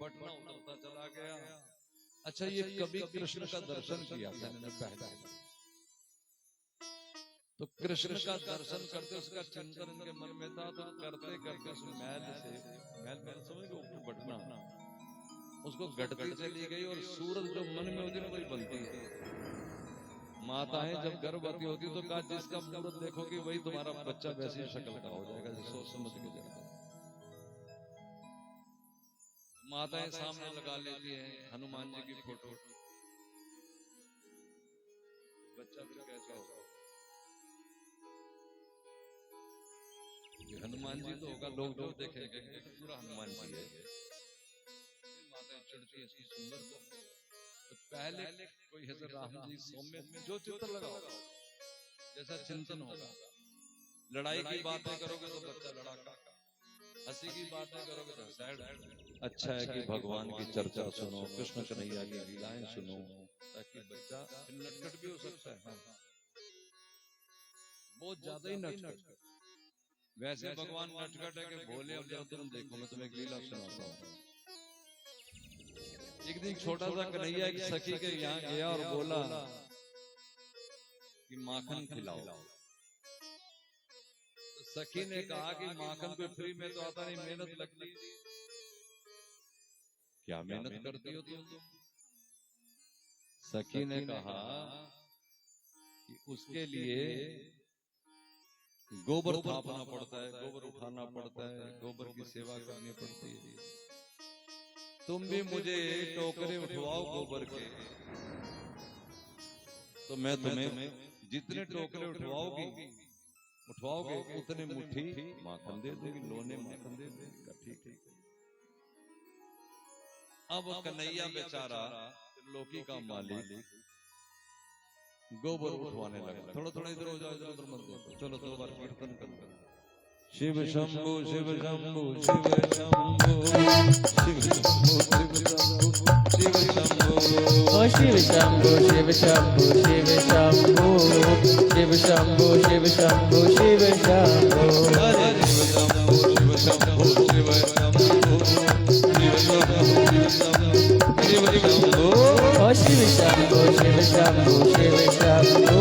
बटना उतरता चला गया। अच्छा, ये कभी कृष्ण का दर्शन किया था मैंने पहले। तो कृष्ण का दर्शन करते उसका चिंतन उनके मन में था। तो करते करते उस मैल से, मैल समझ गए, ऊपर बटना उसको घटती चली गई। और सूरज जो मन में होती है वही बनती है। माताएं जब गर्भवती होती तो कहा जिसका मूर्त देखोगी वही तुम्हारा बच्चा वैसी शक्ल का हो जाएगा, सोच समझ के जाएगा। माताएं सामने लगा लेती हैं हनुमान जी की फोटो, बच्चा फिर कैसा होगा? हनुमान जी तो होगा, लोग जो देखेंगे पूरा हनुमान जी है। माताएं चिढ़ती है इसकी सुंदर को। तो पहले कोई है राम जी सौम्य जो चित्र लगाओ, जैसा चिंतन होगा। लड़ाई की बातें करोगे तो बच्चा लड़ाका, हंसी की बातें करोगे तो सैड। अच्छा है कि भगवान की चर्चा सुनो, कृष्ण कन्हैया की लीलाएं सुनो, ताकि बच्चा नटखट भी हो सकता है। बहुत ज्यादा ही नटखट। वैसे भगवान नटखट है कि भोले। अब जब तुम देखो, मैं तुम्हें एक लीला सुनाता हूँ। एक दिन छोटा सा कन्हैया एक सखी के यहाँ गया और बोला कि माखन खिलाओ। तो सखी ने कहा कि माखन कोई फ्री में तो आता नहीं, मेहनत लगती। क्या मेहनत करती हो तुम? सखी ने कहा कि उसके लिए गोबर थापना पड़ता है, गोबर उठाना पड़ता है, गोबर की सेवा करनी पड़ती है। तुम भी मुझे टोकरे उठवाओ गोबर के, तो मैं तुम्हें जितने टोकरे उठवाओगे उतने मुट्ठी माखन दे दूंगी, लोने माखन दे दूंगी। ठीक है। अब कन्हैया बेचारा लोकी का मालिक गोबर उठवाने लगा। थोड़ा थोड़ा इधर हो जाओ, इधर उधर मत देखो। चलो 2 बार कीर्तन करो। शिव शंभु शिव शंभु शिव शंभु शिव शंभु शिव शंभु शिव शंभु ओ शिव शंभु शिव शंभु शिव शंभु शिव शंभु शिव शंभु शिव शंभु। हरे शिव शंभु शिव शंभु शिव शंभु शिव शंभु शिव शंभु। ओ शिव शंभु शिव शंभु शिव शंभु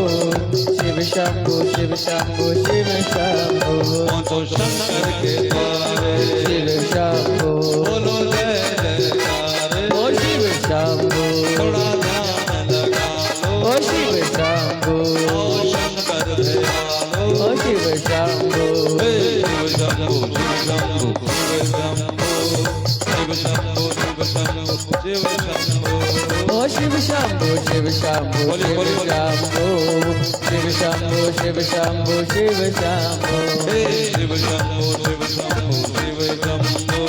शिव शंभु शिव शंभु शिव शंभु। तो शंकर के द्वारे शिव शंभु बोलो जय जयकार। ओ शिव शंभु थोड़ा ध्यान लगा लो। ओ शिव शंभु ओ शंकर दयालो। ओ शिव शंभु शिव शंभु शिव शंभु शिव शंभु शिव शंभु शिव शंभु शिव शंभु। ओ शिव शंभु शिव शंभु शिव शंभु शिव शंभु शिव शंभु शिव शंभु। शिव शंभु शिव शंभु शिव शंभु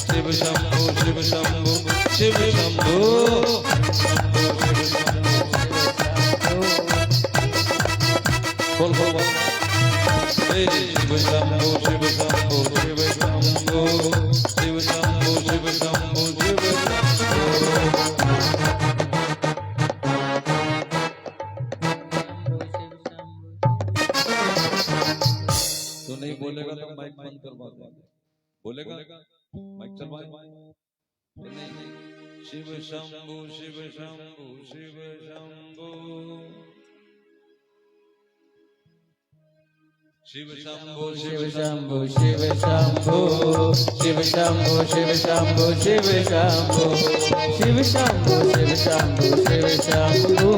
शिव शंभु शिव शंभु शिव शंभु। बोल बोल बोल। शिव शंभु शिव शंभु शिव शंभु शिव शंभु शिव शंभु शिव शंभु। तो नहीं बोलेगा तो माइक बंद करवा देंगे। बोलेगा माइक चलवाए। नहीं। शिव शंभु शिव शंभु शिव शंभु शिव शंभु शिव शंभु शिव शंभु शिव शंभु शिव शंभु शिव शंभु शिव शंभु शिव शंभु शिव शंभु।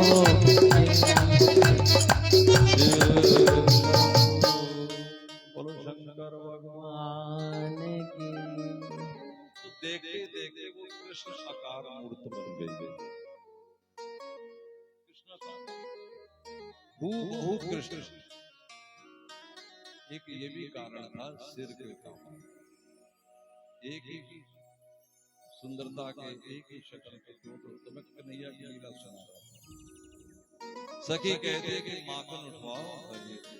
बोलो शंकर भगवान की। तो देखते वो कृष्ण साकार मूर्त बन गई। कृष्ण का हूबहू कृष्ण। एक ये भी कारण था सिर के काम, एक ही सुंदरता के, एक ही शक्ल के दो। तो मैं कन्हैया की लीला सुना रहा था। सखी कहते कि माखन उठवाओ,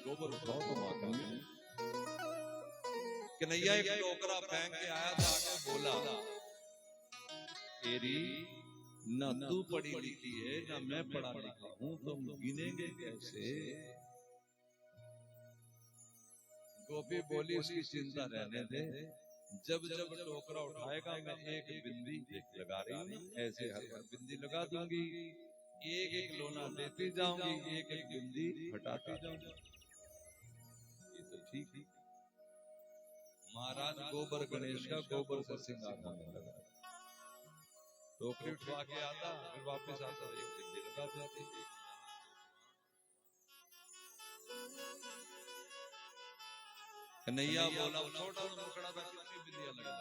गोबर उठाओ तो माखन मिले। कन्हैया एक टोकरा फेंक के आया था, आके बोला, तेरी न तू पढ़ी लिखी है न मैं पढ़ा लिखा हूं, तुम गिनेंगे कैसे? गोपी बोली, उसकी चिंता रहने दे, जब जब टोकरा उठाएगा मैं एक बिंदी लगा रही हूं, ऐसे हर हर बिंदी लगा दूंगी, एक एक लोना देती जाऊंगी, एक एक बिंदी हटाती जाऊंगी। ये तो ठीक है। महाराज गोबर गणेश का गोबर से श्रृंगार होने लगा। टोकरी उठवा के आता, फिर वापस आता, एक बिंदी लगा देती। कन्हैया बोला, छोटा मुकड़ा था, कितनी बिंदियां लगा।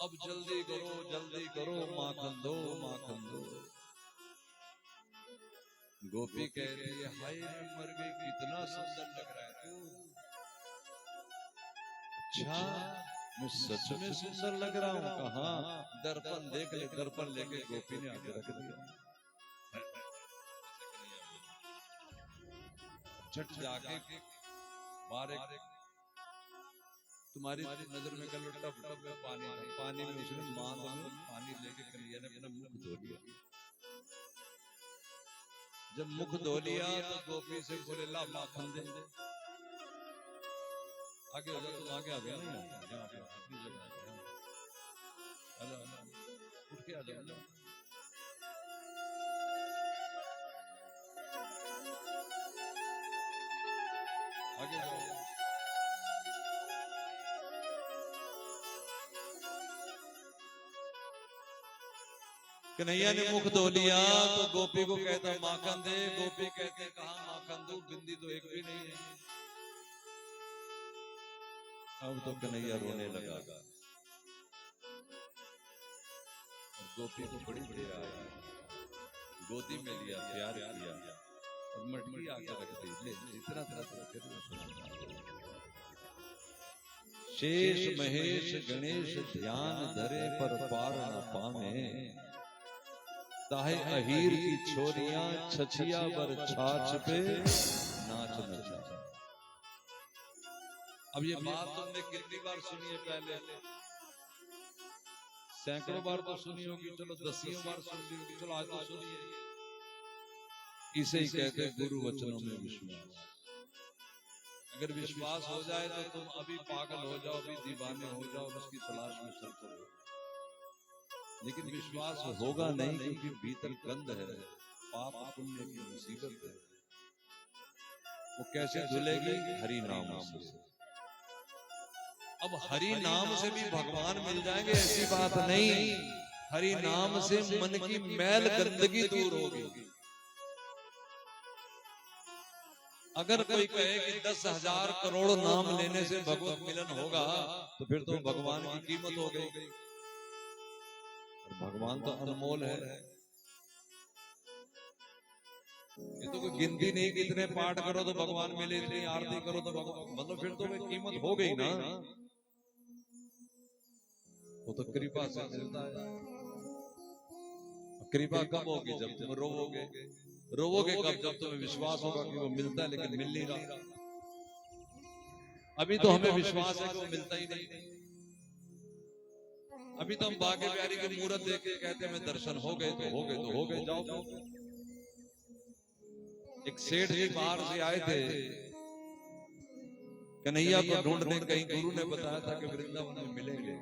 अब जल्दी करो, माखन दो, माखन दो। गोपी कहती है, हाय मैं मर गई, कितना सुंदर लग रहा है तू। अच्छा, मैं सच में सुंदर लग रहा हूँ? कहाँ? दर्पण देख ले। दर्पण लेके गोपी ने आगे रख दिया। झट जाके बाहर तुम्हारी नजर में कल टप टप में पानी था, पानी में उसने मांद में पानी लेके कन्हैया ने अपना मुख धो लिया। जब मुख धो लिया तो गोपी से बोले, ला माखन दे। आगे हो जाओ, तुम आगे आ गए ना, अपनी जगह उठ के आ जाओ। आगे जाओ। कन्हैया ने मुख धो लिया तो गोपी को कहता, माखन दे। गोपी कहते, कहाँ माखन दूं, बिंदी तो एक भी नहीं है। अब तो कन्हैया रोने लगा। गोपी को बड़ी बढ़िया आई, गोदी में लिया, प्यार किया और मटकी आके रख दी। ले जितना शेष महेश गणेश ध्यान धरे पर पार न पावे, ताहे अहीर की छोरियां छछिया बर छाछ पे नाच नचा। अब ये बात तुमने कितनी बार सुनी है? पहले सैकड़ों बार तो सुनी होगी, चलो दसियों बार सुन ली होगी, चलो आज तो सुनिए। इसे ही कहते हैं गुरु वचनों में विश्वास। अगर विश्वास हो जाए तो तुम अभी पागल हो जाओ, अभी दीवाने हो जाओ, उसकी तलाश में चलते रहो। लेकिन विश्वास होगा नहीं, क्योंकि भीतर गंध है, पाप पुण्य की मुसीबत है। वो कैसे धुलेगी? हरि नाम से। अब हरि नाम से भी भगवान मिल जाएंगे ऐसी बात नहीं। हरि नाम से मन की मैल गंदगी दूर होगी। अगर कोई कहे कि 10,000 करोड़ नाम लेने से भगवत मिलन होगा, तो फिर तो भगवान की कीमत हो गई। भगवान तो अनमोल है। ये तो कोई गिनती नहीं, कितने पाठ करो तो भगवान मिले, इतनी आरती करो तो भगवान, मतलब फिर तो कीमत हो गई ना। वो तो कृपा से मिलता है। कृपा कब होगी? जब तुम रोवोगे। रोवोगे कब? जब तुम्हें विश्वास होगा कि वो मिलता है, लेकिन मिल नहीं रहा। अभी तो हमें विश्वास है कि वो मिलता ही नहीं। अभी तो हम बागे बिहारी के मूरत देख के कहते हैं दर्शन हो गए तो हो गए, तो हो गए, जाओ। एक सेठ जी बाहर से आए थे, कन्हैया को ढूंढने। कहीं गुरु ने बताया था कि वृंदावन में मिलेंगे।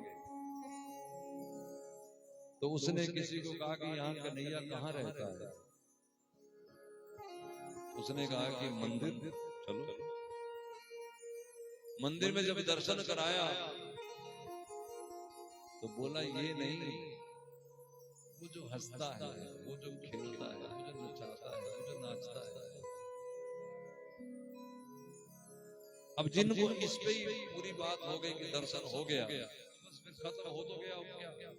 तो उसने किसी को कहा कि यहाँ कन्हैया कहाँ रहता है? उसने कहा कि मंदिर चलो। मंदिर में जब दर्शन कराया तो बोला, ये नहीं, वो जो हंसता है, वो जो खेलता है, वो जो नचाता है, वो जो नाचता है। अब जिनको इस पे ही पूरी बात हो गई कि दर्शन हो गया, बस फिर खत्म हो तो गया, हो क्या।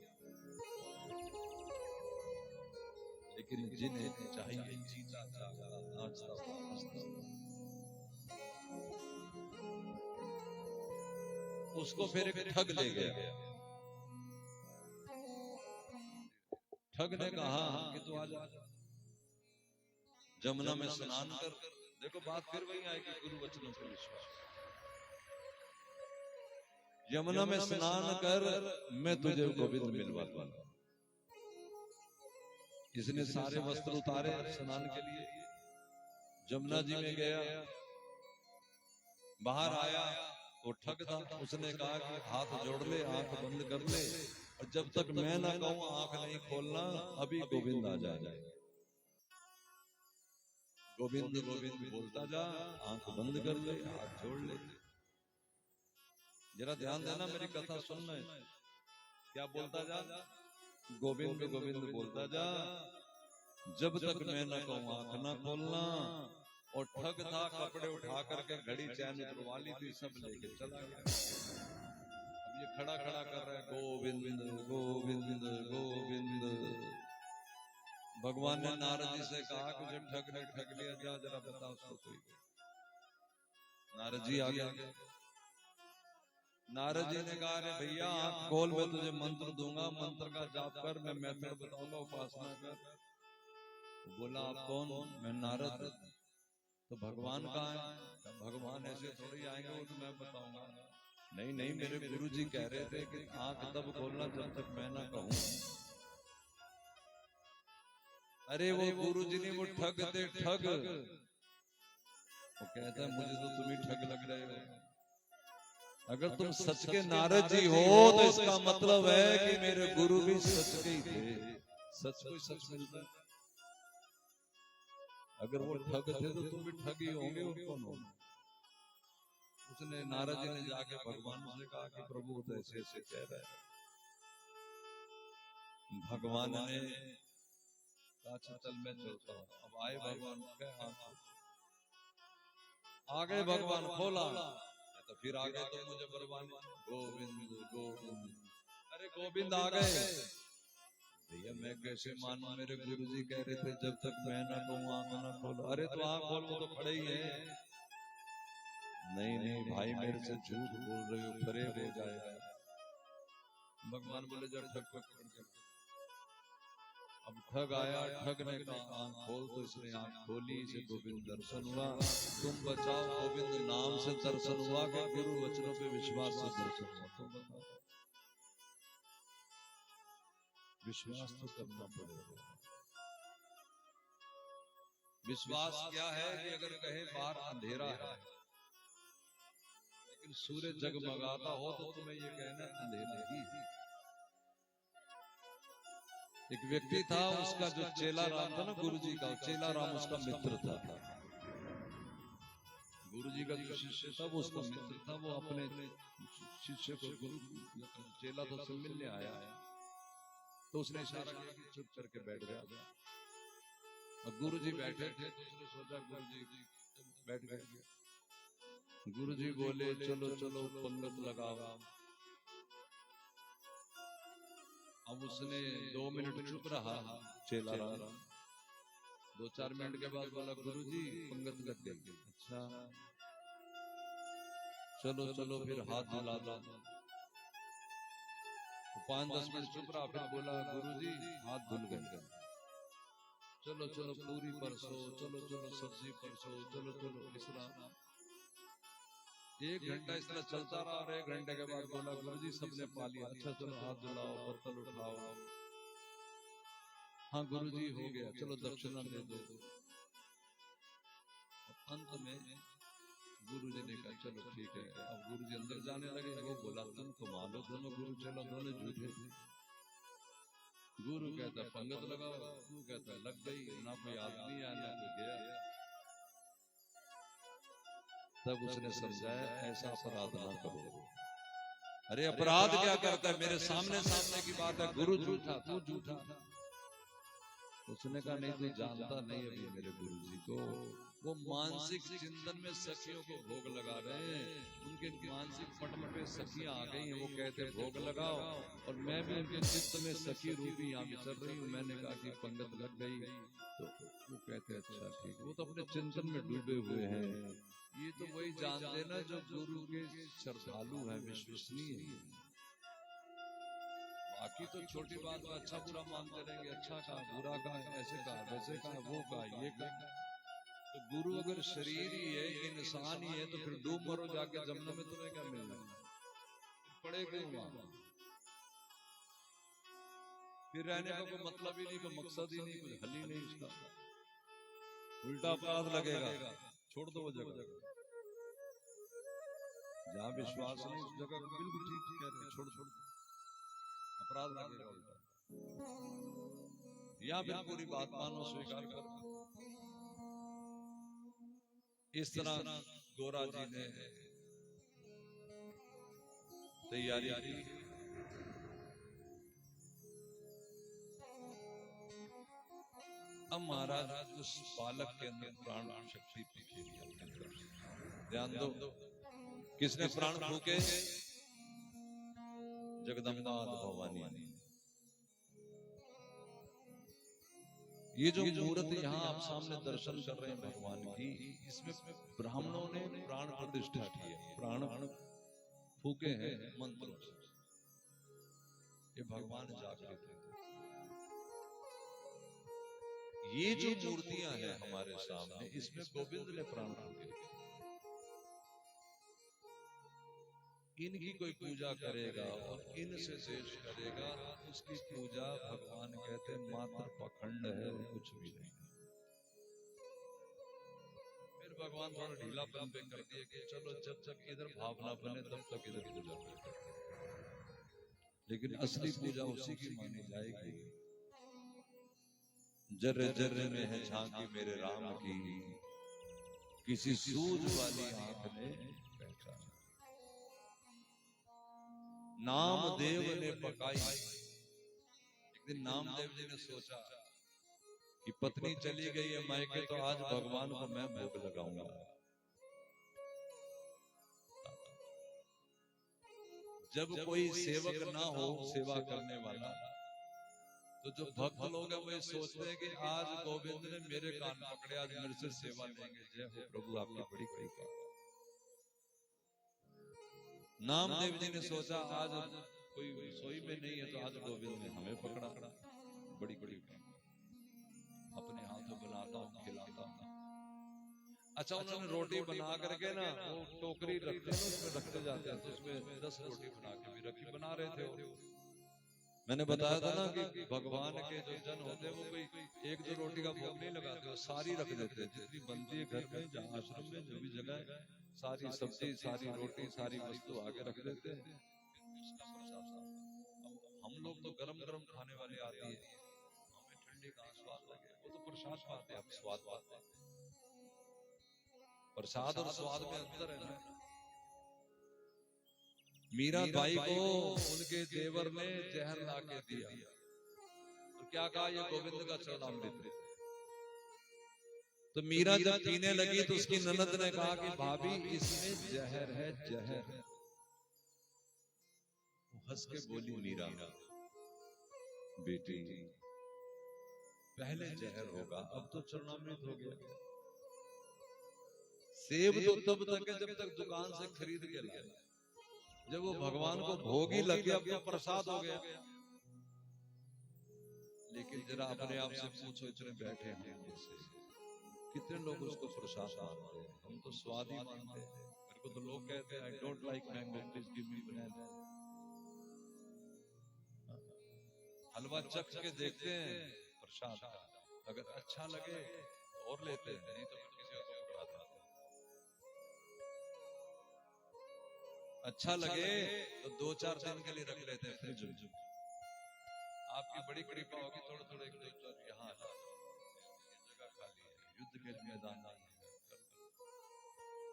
लेकिन जिन्हें चाहिए जीता जागता नाचता उसको फिर एक ठग ले गया। ठग ने कहा कि तू आ जा, जमुना में स्नान कर। देखो बात फिर वही आएगी, गुरु वचनों पर विश्वास। यमुना में स्नान कर, मैं तुझे गोविंद मिलवाता हूं। इसने सारे वस्त्र उतारे स्नान के लिए, जमुना जी में गया, बाहर आया तो ठग था। उसने कहा कि हाथ जोड़ ले, आंख बंद कर ले, और जब तक मैं ना कहूं आंख नहीं खोलना, अभी गोविंद आ जाए। गोविंद गोविंद बोलता जा, आंख बंद कर ले, हाथ जोड़ ले। जरा ध्यान देना, मेरी कथा सुनना है। क्या बोलता जा? गोविंद गोविंद बोलता जा, जब तक मैं ना कहूं आंख ना खोलना। और ठग था, कपड़े उठा करके घड़ी चैन उतरवा ली थी, सब लेके चला गया। अब ये खड़ा खड़ा कर रहा है, गोविंद गोविंद गोविंद। भगवान ने नारद जी से कहा कि जो ठग ने ठग लिया, जा जरा बता उसको कोई। नारद जी आ गया। नारद जी ने कहा, अरे भैया आंख खोल, मैं तुझे मंत्र दूंगा, मंत्र का जाप कर, मैं मेथड बताऊंगा, उपासना कर। बोला आप कौन? मैं नारद। तो भगवान कहाँ है? भगवान ऐसे थोड़ी आएंगे, वो तो मैं बताऊंगा। नहीं नहीं, मेरे गुरु जी कह रहे थे कि आंख तब खोलना जब तक मैं ना कहूं। अरे वो गुरु जी नहीं, वो ठग थे, ठग। वो कहता है मुझे तो तुम ही ठग लग रहे हो। अगर तुम सच के नारद जी हो तो इसका मतलब है कि मेरे गुरु भी सच के ही थे। सच को सच मिलता है। अगर वो ठग थे तो तुम भी ठग ही होंगे, और कौन होगा? उसने, नारद जी ने जाके भगवान से कहा कि प्रभु तो ऐसे ऐसे कह रहा है। भगवान ने कहा चल मैं चलता हूं। अब आए भगवान, आ गए भगवान, खोला तो फिर आ गए तो मुझे बरबान, गोविंद गोविंद। अरे गोविंद आ गए। भैया मैं कैसे मानूं, मेरे गुरुजी कह रहे थे जब तक मैं ना कहूं आंख ना खोलो। अरे तो आंख खोल, वो तो खड़े ही है। नहीं नहीं भाई, मेरे से झूठ बोल रहे हो, फरेब हो जाएगा। भगवान बोले जब ठग पकड़ के। अब ठग आया, ठग ने कहा आंख खोल, तो इसने आंख खोली, इसे गोविंद दर्शन हुआ। तुम बचाओ, गोविंद नाम से दर्शन हुआ कि गुरु वचनों पे विश्वास से दर्शन हुआ? तुम बताओ। विश्वास तो करना पड़ेगा। विश्वास क्या है कि अगर कहे बाहर अंधेरा है, लेकिन सूर्य जगमगाता हो, तो तुम्हें ये कहना अंधेरा ही। एक व्यक्ति था, उसका जो चेला राम था ना, गुरु जी का चेला राम उसका मित्र था। गुरु जी का जो शिष्य था वो उसका मित्र था। वो अपने शिष्य को, गुरु चेला तो सब मिलने आया, तो उसने इशारा किया कि चुप करके बैठ जा। और गुरु जी बैठे थे, तो उसने सोचा गुरु जी बैठ गए। गुरु जी बोले चलो चलो पंगत लगाओ। अब उसने 2 मिनट चुप रहा चेला राम। 2-4 मिनट के बाद बोला गुरु जी पंगत लग गई। अच्छा चलो चलो फिर हाथ धुला दो। 5-10 मिनट चुप रहा, फिर बोला गुरुजी हाथ धुल गए। चलो चलो पूरी परसो, चलो चलो सब्जी परसो, चलो चलो इसरा। 1 घंटा इस तरह चलता रहा, और 1 घंटे के बाद बोला गुरुजी सबने पा लिया। अच्छा चलो हाथ धुलाओ, पत्तल उठाओ। हाँ गुरुजी हो गया, चलो दक्षिणा दे दो। अंत में गुरुजी ने कहा चलो ठीक है। अब गुरुजी अंदर जाने लगे। वो बोला तुम कमाल हो, दोनों गुरु चलो दोनों झूठे थे। गुरु कहता पंगत लगाओ, तू कहता लग गई। ना कोई आदमी आया ना कोई गया। तब उसने समझाया ऐसा अपराध ना करो। अरे अपराध क्या करता है, मेरे सामने सामने की बात है। गुरु झूठा, तू झूठा। उसने कहा नहीं तू जानता नहीं अभी मेरे गुरुजी को। वो मानसिक चिंतन में सखियों को भोग लगा रहे हैं। उनके मानसिक पट पे सखियां आ गई हैं। वो कहते भोग लगाओ, और मैं भी उनके चित्त में सखी रूपी यहाँ विचर रही हूँ। मैंने कहा कि पंगत लग गई, तो वो कहते हैं अच्छा ठीक, वो तो अपने चिंतन में डूबे हुए हैं। ये तो वही जानते ना जो गुरु के श्रद्धालु हैं, विश्वसनीय हैं। बाकी तो छोटी बात में अच्छा बुरा मानते रहेंगे, अच्छा कहा, बुरा कहा, ऐसे कहा, वैसे कहा, वो कहा, ये कहा। तो गुरु अगर शरीर ही है, इंसान ही है, तो फिर डूब मरो जाके जमुना में, तुम्हें क्या मिलना है? पड़े क्यों वहां? फिर रहने का कोई मतलब ही नहीं, कोई मकसद ही नहीं, कोई हल ही नहीं उसका, उल्टा अपराध लगेगा। छोड़ दो वो जगह, जहां विश्वास नहीं उस जगह बिल्कुल ठीक कह रहे हैं, छोड़ अपराध लगेगा उल्टा। या फिर पूरी बात मानो, स्वीकार करो। इस तरह गोरा जी ने तैयारी की। अब महाराज उस बालक के अंदर प्राण शक्ति बिखेरी अपने तरफ से। ध्यान दो, किसने प्राण फूके? जगदम्बा भवानी। ये जो मूर्त यहाँ आप सामने दर्शन कर रहे हैं भगवान की, इसमें ब्राह्मणों ने प्राण प्रतिष्ठा की है, प्राण फूके हैं मंत्रों से। ये भगवान जागृत है। ये जो मूर्तियां हैं हमारे सामने, इसमें गोविंद ने प्राण फूके। इनकी कोई पूजा करेगा और इनसे देश करेगा, उसकी पूजा भगवान कहते हैं मात्र पखंड है और कुछ भी नहीं। फिर भगवान थोड़ा ढीलापन पे कर दिए कि चलो जब तक इधर भावना बने तब तक इधर पूजा करें, लेकिन असली पूजा उसी की मानी जाएगी। जर्रे जर्रे में है झांकी मेरे राम की, किसी सूझ वाली आंख ने पहचाना। नामदेव ने पकाई। एक दिन नामदेव जी ने सोचा कि पत्नी चली गई है मायके, तो आज भगवान को मैं भोग लगाऊंगा। जब कोई सेवक ना हो, सेवा करने वाला, तो जो भक्त लोग हैं वो ये सोचते हैं कि आज गोविंद ने मेरे कान पकड़े, आज मेरे से सेवा लेंगे। जय हो प्रभु, आपकी बड़ी कृपा। नामदेव जी ने सोचा आज कोई रसोई में नहीं है, तो आज गोविंद ने हमें पकड़ा, बड़ी बड़ी अपने हाथों बनाता हूं, खिलाता हूं। अच्छा, उन्होंने रोटी बना करके ना, वो टोकरी रखते हैं, उसमें रखते जाते हैं, तो उसमें 10 रोटी बना के भी रखी, बना रहे थे। मैंने बताया था ना कि भगवान के जो जन होते हैं वो कोई एक दो रोटी का भोग नहीं लगाते, वो सारी रख देते हैं, जितनी बनती है घर में, जहाँ आश्रम में जो भी जगह है, सारी सब्जी, सारी रोटी, सारी वस्तु आगे रख देते हैं। हम लोग तो गरम गरम खाने वाले आती है, हमें ठंडी का स्वाद लगे, वो तो प्रसाद पाते हैं, हम स्वाद पाते हैं। प्रसाद और स्वाद में अंतर है ना। मीरा बाई को उनके देवर ने जहर ला के दिया, तो क्या कहा, ये गोविंद का चरणामृत है। तो मीरा जब पीने लगी तो उसकी ननद ने कहा कि भाभी इसमें जहर है, जहर। हंस के बोली मीरा, बेटी पहले जहर होगा, अब तो चरणामृत हो गया। सेब तो तब तक है जब तक दुकान से खरीद के लाए, जब वो भगवान को भोग ही लग गया, अब तो प्रसाद हो गया। लेकिन जरा अपने आप से पूछो, इतने बैठे हैं जैसे, कितने लोग उसको प्रसाद मानते हैं? हम तो स्वाद ही मानते हैं। मेरे को तो लोग कहते हैं I don't like mango, please give me banana. हलवा चख के देखते हैं प्रसाद का, अगर अच्छा लगे तो और लेते हैं, नहीं तो फिर किसी और को पकड़ाते हैं। अच्छा लगे तो 2-4 दिन के लिए रख लेते हैं फ्रिज में। आपकी बड़ी कृपा होगी, थोड़े थोड़े यहाँ जगह खाली है, युद्ध के मैदान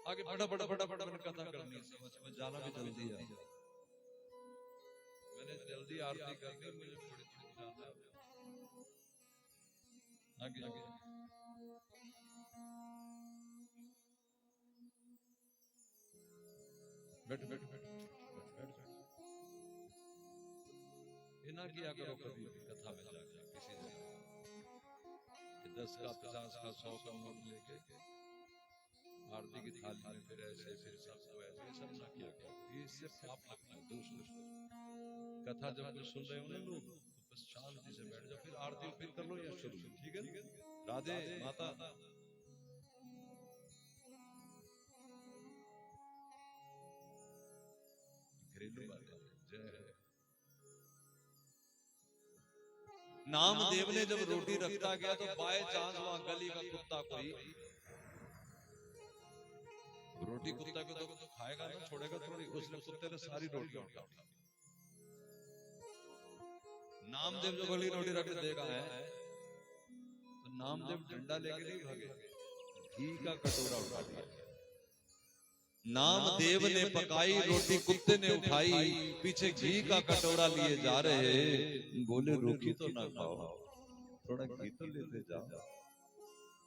आगे फटाफट मैंने कथा करनी है, समझ में जाना भी जल्दी है। मैंने जल्दी आरती करनी, मुझे थोड़ी थोड़ी जाना है। आगे बैठ बैठ बैठ बैठ। ये ना किया करो कभी कथा में जाके किसी जगह 10 का 50 का 100 का नोट लेके आरती की थाली में फिर ऐसे फिर सबको ऐसे सब ना किया करो, ये इससे पाप लगता है। दूसरा कथा जब कुछ सुन रहे हो ना लोग तो बस शांति से बैठ जाओ, फिर आरती फिर कर लो या शुरू, ठीक है। राधे माता। घरेलू बातें जय है। नामदेव ने जब रोटी रखता गया तो बाय चांस वहां गली का कुत्ता कोई रोटी कुत्ता को तो खाएगा ना, छोड़ेगा थोड़ी, उसने कुत्ते ने सारी रोटी उठा दी। नामदेव जो गली रोटी रख देगा है तो नामदेव डंडा लेके नहीं भागे, घी का कटोरा उठा दिया। नामदेव ने पकाई रोटी कुत्ते ने उठाई, पीछे घी का कटोरा लिए जा रहे, बोले रूखी तो ना खाओ, थोड़ा घी तो लेते जाओ।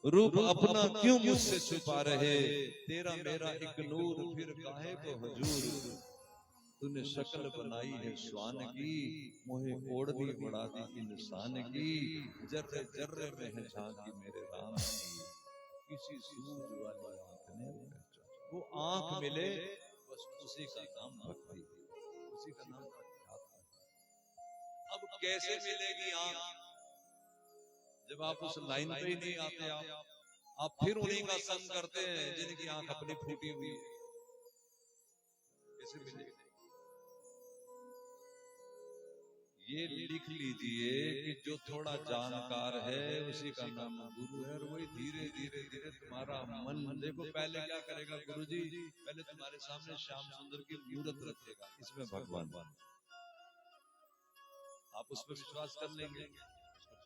रूप अपना क्यों मुझसे छुपा रहे, तेरा मेरा एक नूर फिर काहे को हुजूर, तूने शक्ल बनाई है श्वान की, मोहे ओढ़नी बढ़ा दी इंसान की, जर्रे जर्रे में है झांकी मेरे राम की, किसी सूझ वाली आंख ने वो आंख मिले, बस उसी का नाम भक्ति, उसी का नाम अध्यात्म। अब कैसे मिलेगी आंख जब आप उस लाइन पे ही नहीं आते, आप फिर उन्हीं का संग करते हैं जिनकी आंख अपनी फूटी हुई है, कैसे मिलेगी? ये लिख लीजिए कि जो थोड़ा जानकार है उसी का नाम गुरु है, और वही धीरे धीरे धीरे तुम्हारा मन, देखो पहले क्या करेगा गुरुजी, पहले तुम्हारे सामने श्याम सुंदर की मूर्त रखेगा, इसमें भगवान, आप उस पर विश्वास कर लेंगे,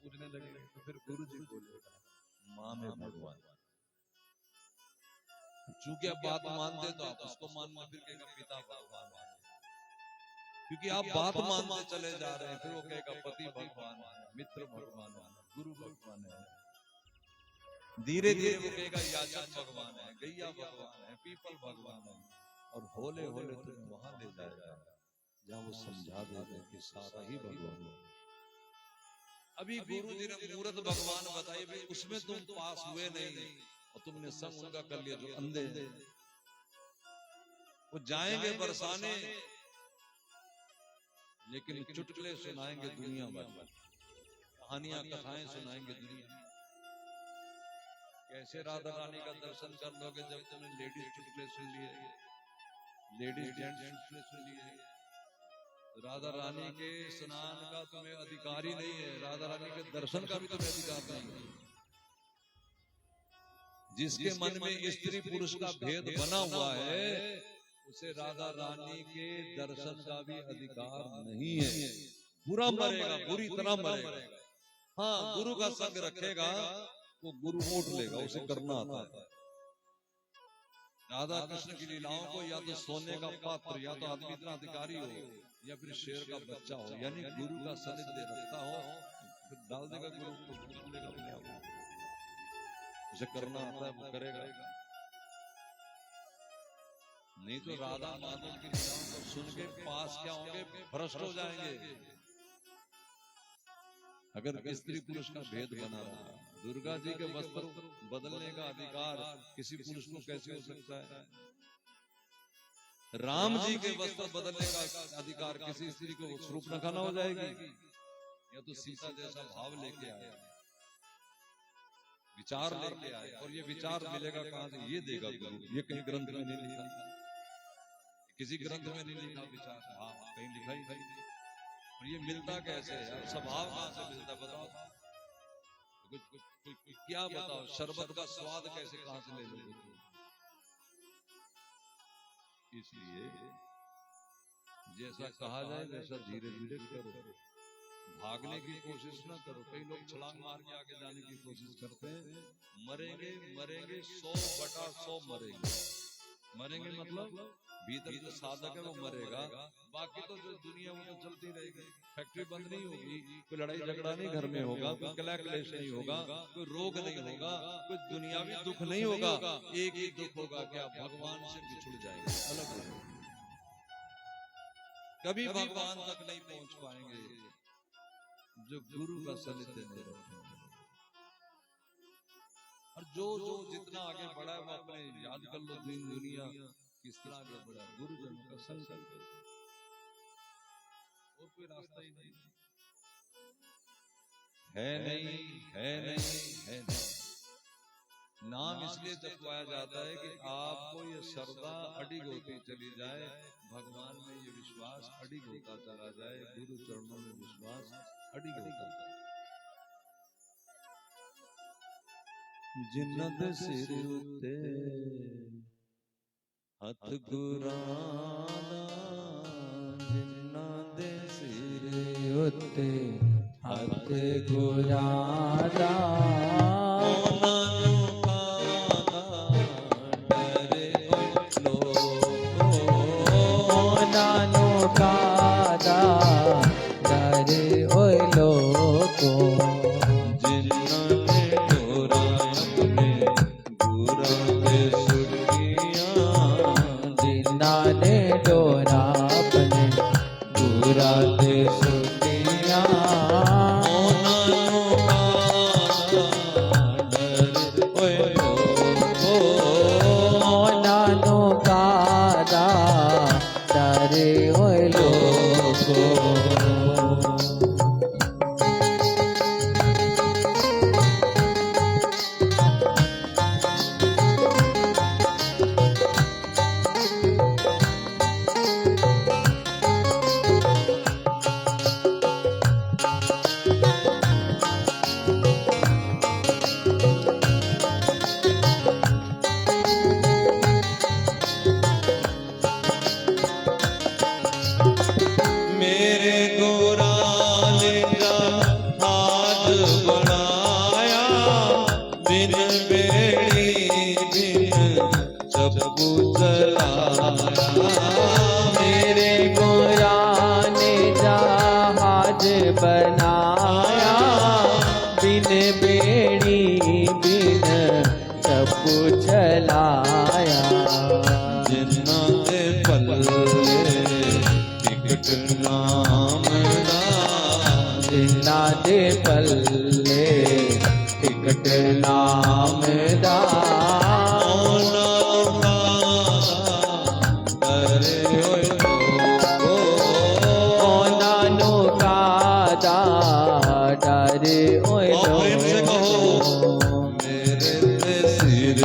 पूजने लगेंगे, तो फिर गुरु जी बोलेगा माँ में भगवान। चूंकि आप बात मानते तो आप उसको मानना, फिर कहेगा पिता भगवान है, क्योंकि आप बात मानते चले जा रहे हैं, फिर वो कहेगा पति भगवान है, मित्र भगवान है, गुरु भगवान है, धीरे धीरे वो कहेगा याचक भगवान है, गैया भगवान है, पीपल भगवान है, और होले होले तुम्हें वहां ले जाएगा जहां वो समझा देगा कि सारा ही भगवान है। अभी गुरु जी ने मूर्त भगवान बताई, भाई उसमें तुम पास हुए नहीं और तुमने संग उनका कर लिया, जो अंधे वो जाएंगे बरसाने, लेकिन चुटकुले सुनाएंगे दुनिया भर, कहानियां कथाएं सुनाएंगे दुनिया। कैसे राधा रानी का दर्शन कर लोगे जब तुमने लेडीज चुटकुले सुन लिए, लेडीज जेंट्स चुटकुले सुन लिए। राधा रानी के स्नान का तुम्हें अधिकार ही नहीं है, राधा रानी के दर्शन का भी तुम्हें अधिकार नहीं है। जिसके मन में स्त्री पुरुष का भेद बना हुआ है उसे राधा रानी के दर्शन का भी अधिकार नहीं है। बुरा मरेगा, बुरी तरह मरेगा। हाँ, गुरु का संग रखेगा वो गुरु मोट लेगा, उसे करना आता है। राधा कृष्ण की लीलाओं को या तो सोने का पात्र, या तो आदमी इतना अधिकारी हो, या फिर शेर का बच्चा हो, यानी गुरु का सानिध्य रखता हो, फिर डाल देगा गुरु को, उसे करना आता है वो करेगा। नहीं तो राधा माधव की लीलाओं को सुन के पास क्या होंगे, भ्रष्ट हो जाएंगे। अगर स्त्री पुरुष का भेद बना रहा, दुर्गा जी के वस्त्र बदलने का अधिकार किसी पुरुष को कैसे हो सकता है? राम जी के वस्त्र बदलने का अधिकार किसी स्त्री को शूर्पणखा हो जाएगी? या तो सीता जैसा भाव लेके आए, विचार लेके आए, और ये विचार मिलेगा कहां से? ये देगा गुरु, ये कहीं ग्रंथ में नहीं लिखा, किसी ग्रंथ में नहीं लिखा विचार, हाँ कहीं लिखा ही नहीं। और ये मिलता कैसे है? स्वभाव कहां से मिलता बताओ? कुछ क्या बताओ, शरबत का स्वाद कैसे कहां से ले लोगे? इसलिए जैसा कहा जाए वैसा धीरे धीरे करो, भागने की कोशिश ना करो। कई लोग छलांग मार के आगे जाने की कोशिश करते हैं, मरेंगे मरेंगे 100/100 मरेंगे। मरेंगे मतलब भीतर जो साधक है वो मरेगा, बाकी तो जो दुनिया वो तो चलती रहेगी। फैक्ट्री बंद नहीं होगी, कोई लड़ाई झगड़ा नहीं घर में होगा, कोई कलह क्लेश नहीं होगा, कोई रोग नहीं होगा, कोई दुनियावी दुख नहीं होगा। एक ही दुख होगा, क्या? भगवान से बिछुड़ जाएंगे, अलग हो जाएंगे, कभी भगवान तक नहीं पहुंच पाएंगे जो गुरु का सानिध्य नहीं रखेंगे। और जो जो जितना आगे बढ़ा है वो अपने याद कर लो, दीन दुनिया किस तरह आगे बढ़ा, गुरुजनों का संग करके, और कोई रास्ता ही नहीं है, नहीं। नाम इसलिए जपवाया जाता है कि आपको ये श्रद्धा अडिग होती चली जाए, भगवान में ये विश्वास अडिग होता चला जाए, गुरु चरणों में विश्वास अडिग होता जाए। जिन्ना दे सिर उत्ते हथ गुराना, जिन्ना दे सिर उत्ते हथ गुराना, नानो कादा डरे ओए लोको, जिन्ना ने डोरा अपने गुरा दे सुटिया, जिन्ना ने डोरा अपने गुरा दे सुटिया, नानो कादा डरे ओए लोको। मेरे गोरा ने हाथ बनाया, बिन बेड़ी बिन चप्पू चलाया, मेरे गोरा ने जहाज बनाया, बिन बेड़ी बिन चप्पू चलाया, जिन्ना दे पल्ले टिकट नाम दा, जिन्ना दे पल्ले टिकट नाम दा, नानो कादा डरे ओए लोको, मेरे सिर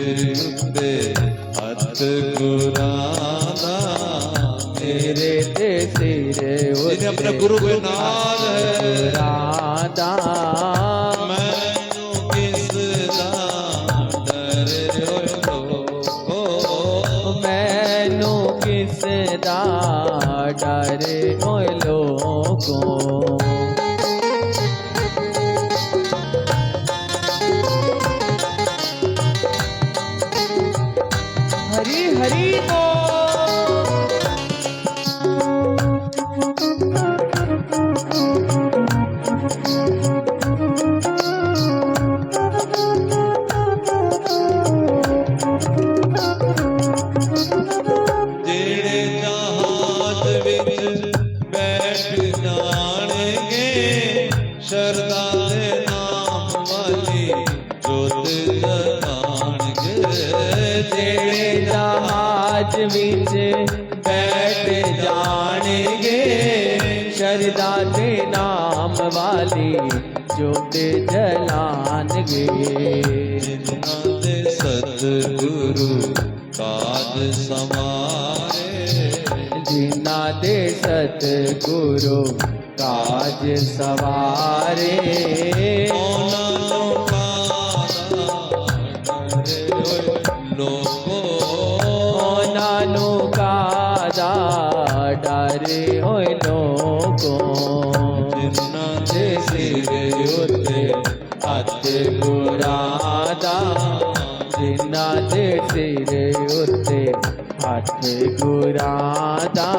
उत्ते हथ गुराना, मेरे ते सिर जिन्हें अपने गुरु के नाल है, राधा, मैनू किस दा डरे लोको, मैनू किस दा डरे ओए लोको। हरि हरि बोल। जेड़े जहाज विच बैठ जाणगे, शरदा दे नाम वाली जोत जगाणगे, तेरे जहाज विच बैठ जाणगे, शरदा दे नाम वाली जोत जलानगे, जिन्ना दे सतगुरु काज समारे, जिन्ना दे सतगुरु काज सवारे, नानो कादा डरे ओए लोको, जिन्ना दे सिर उत्ते हथ गुरादा, जिन्ना दे सिर उत्ते हथ गुरादा,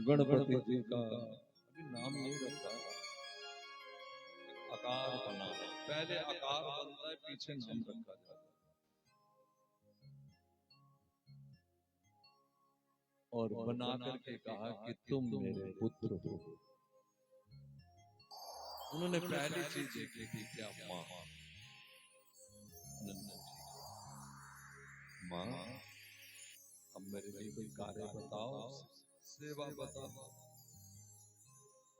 गणपति जी का अभी नाम नहीं रखा, आकार बना, पहले आकार बनता है, पीछे नाम रखा जाता है। और बना करके कहा कि तुम मेरे पुत्र हो। उन्होंने पहली चीज देखी थी क्या माँ, माँ अब मेरे लिए कोई कार्य बताओ, सेवा बताओ।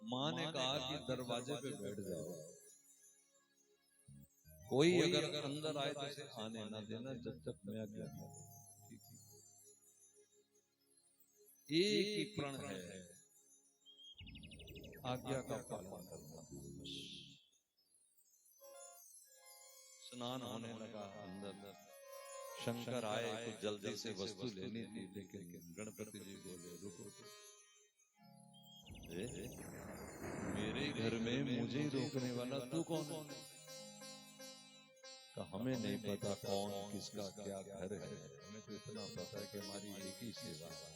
माँ ने कहा कि दरवाजे पे बैठ जाओ, कोई अगर अंदर आए तो उसे आने ना देना जब तक मैं आज्ञा न दूं। एक ही प्रण है, आज्ञा का पालन करना। स्नान होने लगा, अंदर शंकर आए तो जल्दी से वस्तु लेनी थी, लेकिन गणपति जी बोले रुको, मेरे घर में मुझे ही रोकने वाला तू कौन है? तो हमें नहीं पता कौन किसका क्या घर है, हमें तो इतना पता है कि हमारी एक ही सेवा है।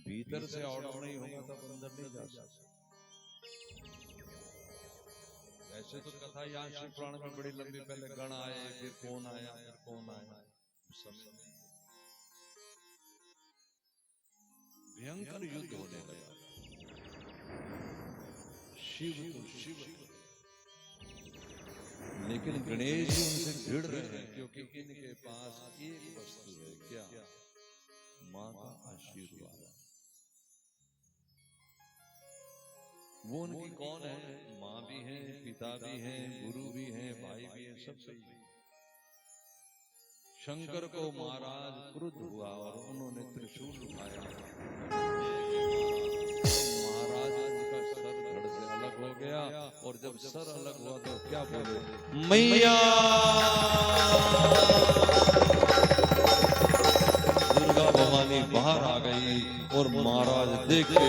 भीतर से ऑर्डर नहीं होगा तब अंदर नहीं जा सकते। ऐसे तो कथा यहाँ शिव पुराण में बड़ी लंबी, पहले गण आए, फिर कौन आया, फिर कौन आया, समय भयंकर युद्ध होने लगा। शिव तो शिव, लेकिन गणेश जी उनसे भिड़ रहे हैं, क्योंकि इनके पास एक वस्तु है, क्या? माँ का आशीर्वाद। वो उनकी कौन है? माँ भी है, पिता भी है, गुरु भी है, भाई भी है, सब सही है। शंकर को महाराज क्रुद्ध हुआ और उन्होंने त्रिशूल उठाया। महाराज उनका सर धड़ से अलग हो गया, और जब सर अलग हुआ तो क्या बोले? मैया दुर्गा भवानी बाहर आ गई और महाराज देखते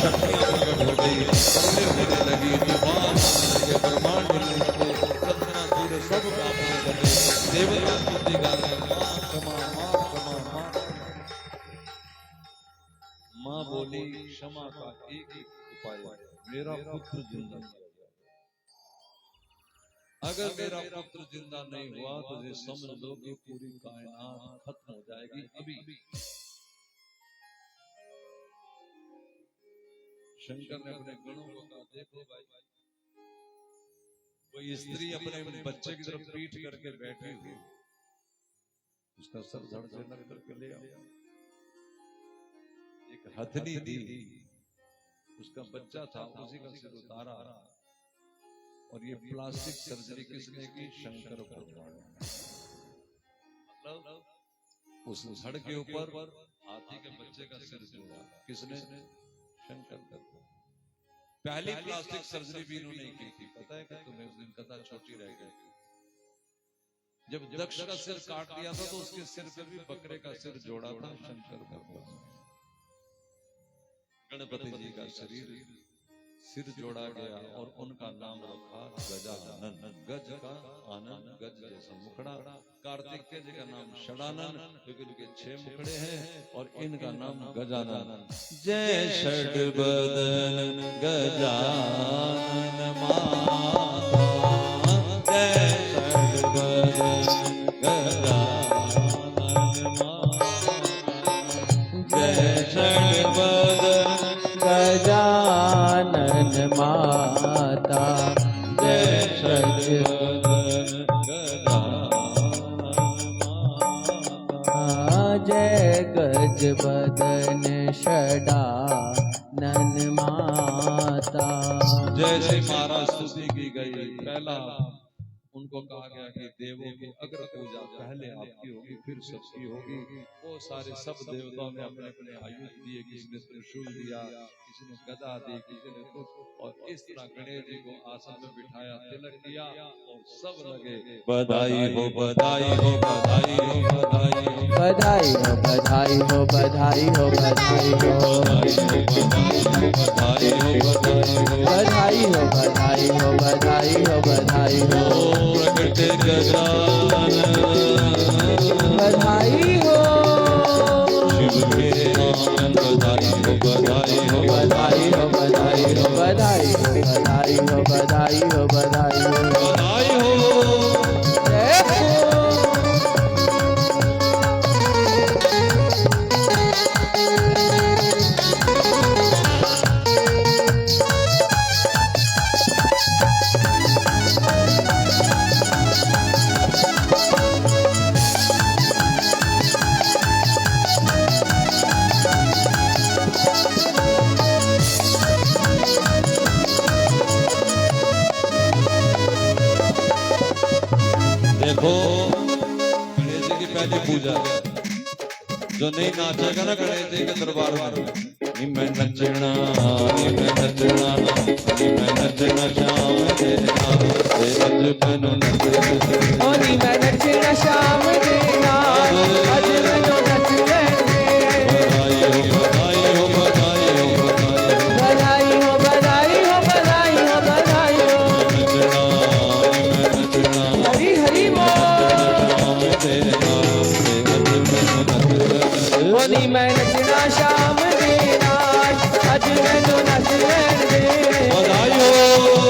शक्तियां प्रकट हो गई, होने लगी, तूफान आने लगे, ब्रह्मांड मिलने लगे, चंद्रमा सूर्य सब कांपने लगे, देवता स्तुति गा रहे, माँ क्षमा, माँ क्षमा, माँ। माँ बोली क्षमा का एक ही उपाय है, मेरा पुत्र जिंदा किया जाए। अगर मेरा पुत्र जिंदा नहीं हुआ तो ये समझ लो कि पूरी कायनात खत्म हो जाएगी अभी। शंकर ने अपने गणों को कहा, देखो भाई, कोई स्त्री अपने बच्चे की तरफ पीठ करके बैठी हुई, उसका सर धड़ से लग करके ले आओ। एक हथनी थी, उसका बच्चा था, उसी का सिर उतारा। और ये प्लास्टिक सर्जरी किसने की? शंकर भगवान। मतलब उस धड़ के ऊपर हाथी के बच्चे का सिर जोड़ा, किसने? शंकर भगवान। पहली प्लास्टिक सर्जरी भी इन्होंने की थी, पता है कि तुम्हें? उस दिन कथा छोटी रह गई। जब दक्ष का सिर काट दिया था तो उसके सिर पे भी बकरे का सिर जोड़ा था शंकर भगवान। गणपति जी का सिर जोड़ा गया और उनका नाम रखा गजानन। गज का आनंद, गज जैसा मुखड़ा। कार्तिकेय जी का नाम षडानन, क्योंकि इनके 6 मुखड़े हैं, और इनका नाम गजानन। जय षडबदन गजानन माता, जय षडबदन गजानन माता, जय षडबदन गजानन माता, जय षडबदन जय गजबदन षडानन माता। जैसे महाराज स्तुति की गई, पहला उनको कहा गया कि देवों की अग्र पूजा पहले आपकी होगी, फिर सबकी होगी। वो सारे सब देवताओं ने अपने अपने आयुध दिए, किसी ने त्रिशूल दिया, किसी ने गदा दी, किसी ने कुछ, और इस तरह गणेश जी को आसन में बिठाया, तिलक किया, और सब लगे बधाई हो, बधाई हो, बधाई हो, बधाई हो, बधाई हो, बधाई हो, बधाई हो, बधाई हो, बधाई हो, बधाई हो, बधाई हो, बधाई हो, बधाई हो, बधाई हो, प्रकट गजानन बधाई हो, शिव के नाम बधाई हो, बधाई हो, बधाई हो, बधाई हो, बधाई हो, बधाई हो, बधाई हो, बधाई हो, बधाई हो। जय हो। जो नहीं नाचेगा ना गणेश जी के दरबार में, नी मैं नचना, नी मैं नचना, नी मैं नचना श्याम दे नाल, अज मैनू नचना, ओ नी मैं नचना श्याम दे नाल, अज मैनू नच लैण दे। बधाई हो बधाई हो बधाई हो बधाई हो बधाई हो बधाई हो बधाई हो। नचना, नी मैं नचना, हरि हरि बोल। श्याम दे नाल, अज मैनू नचना, ओ नी मैं नचना श्याम दे नाल, अज मैनू नच लैण दे। बधाई हो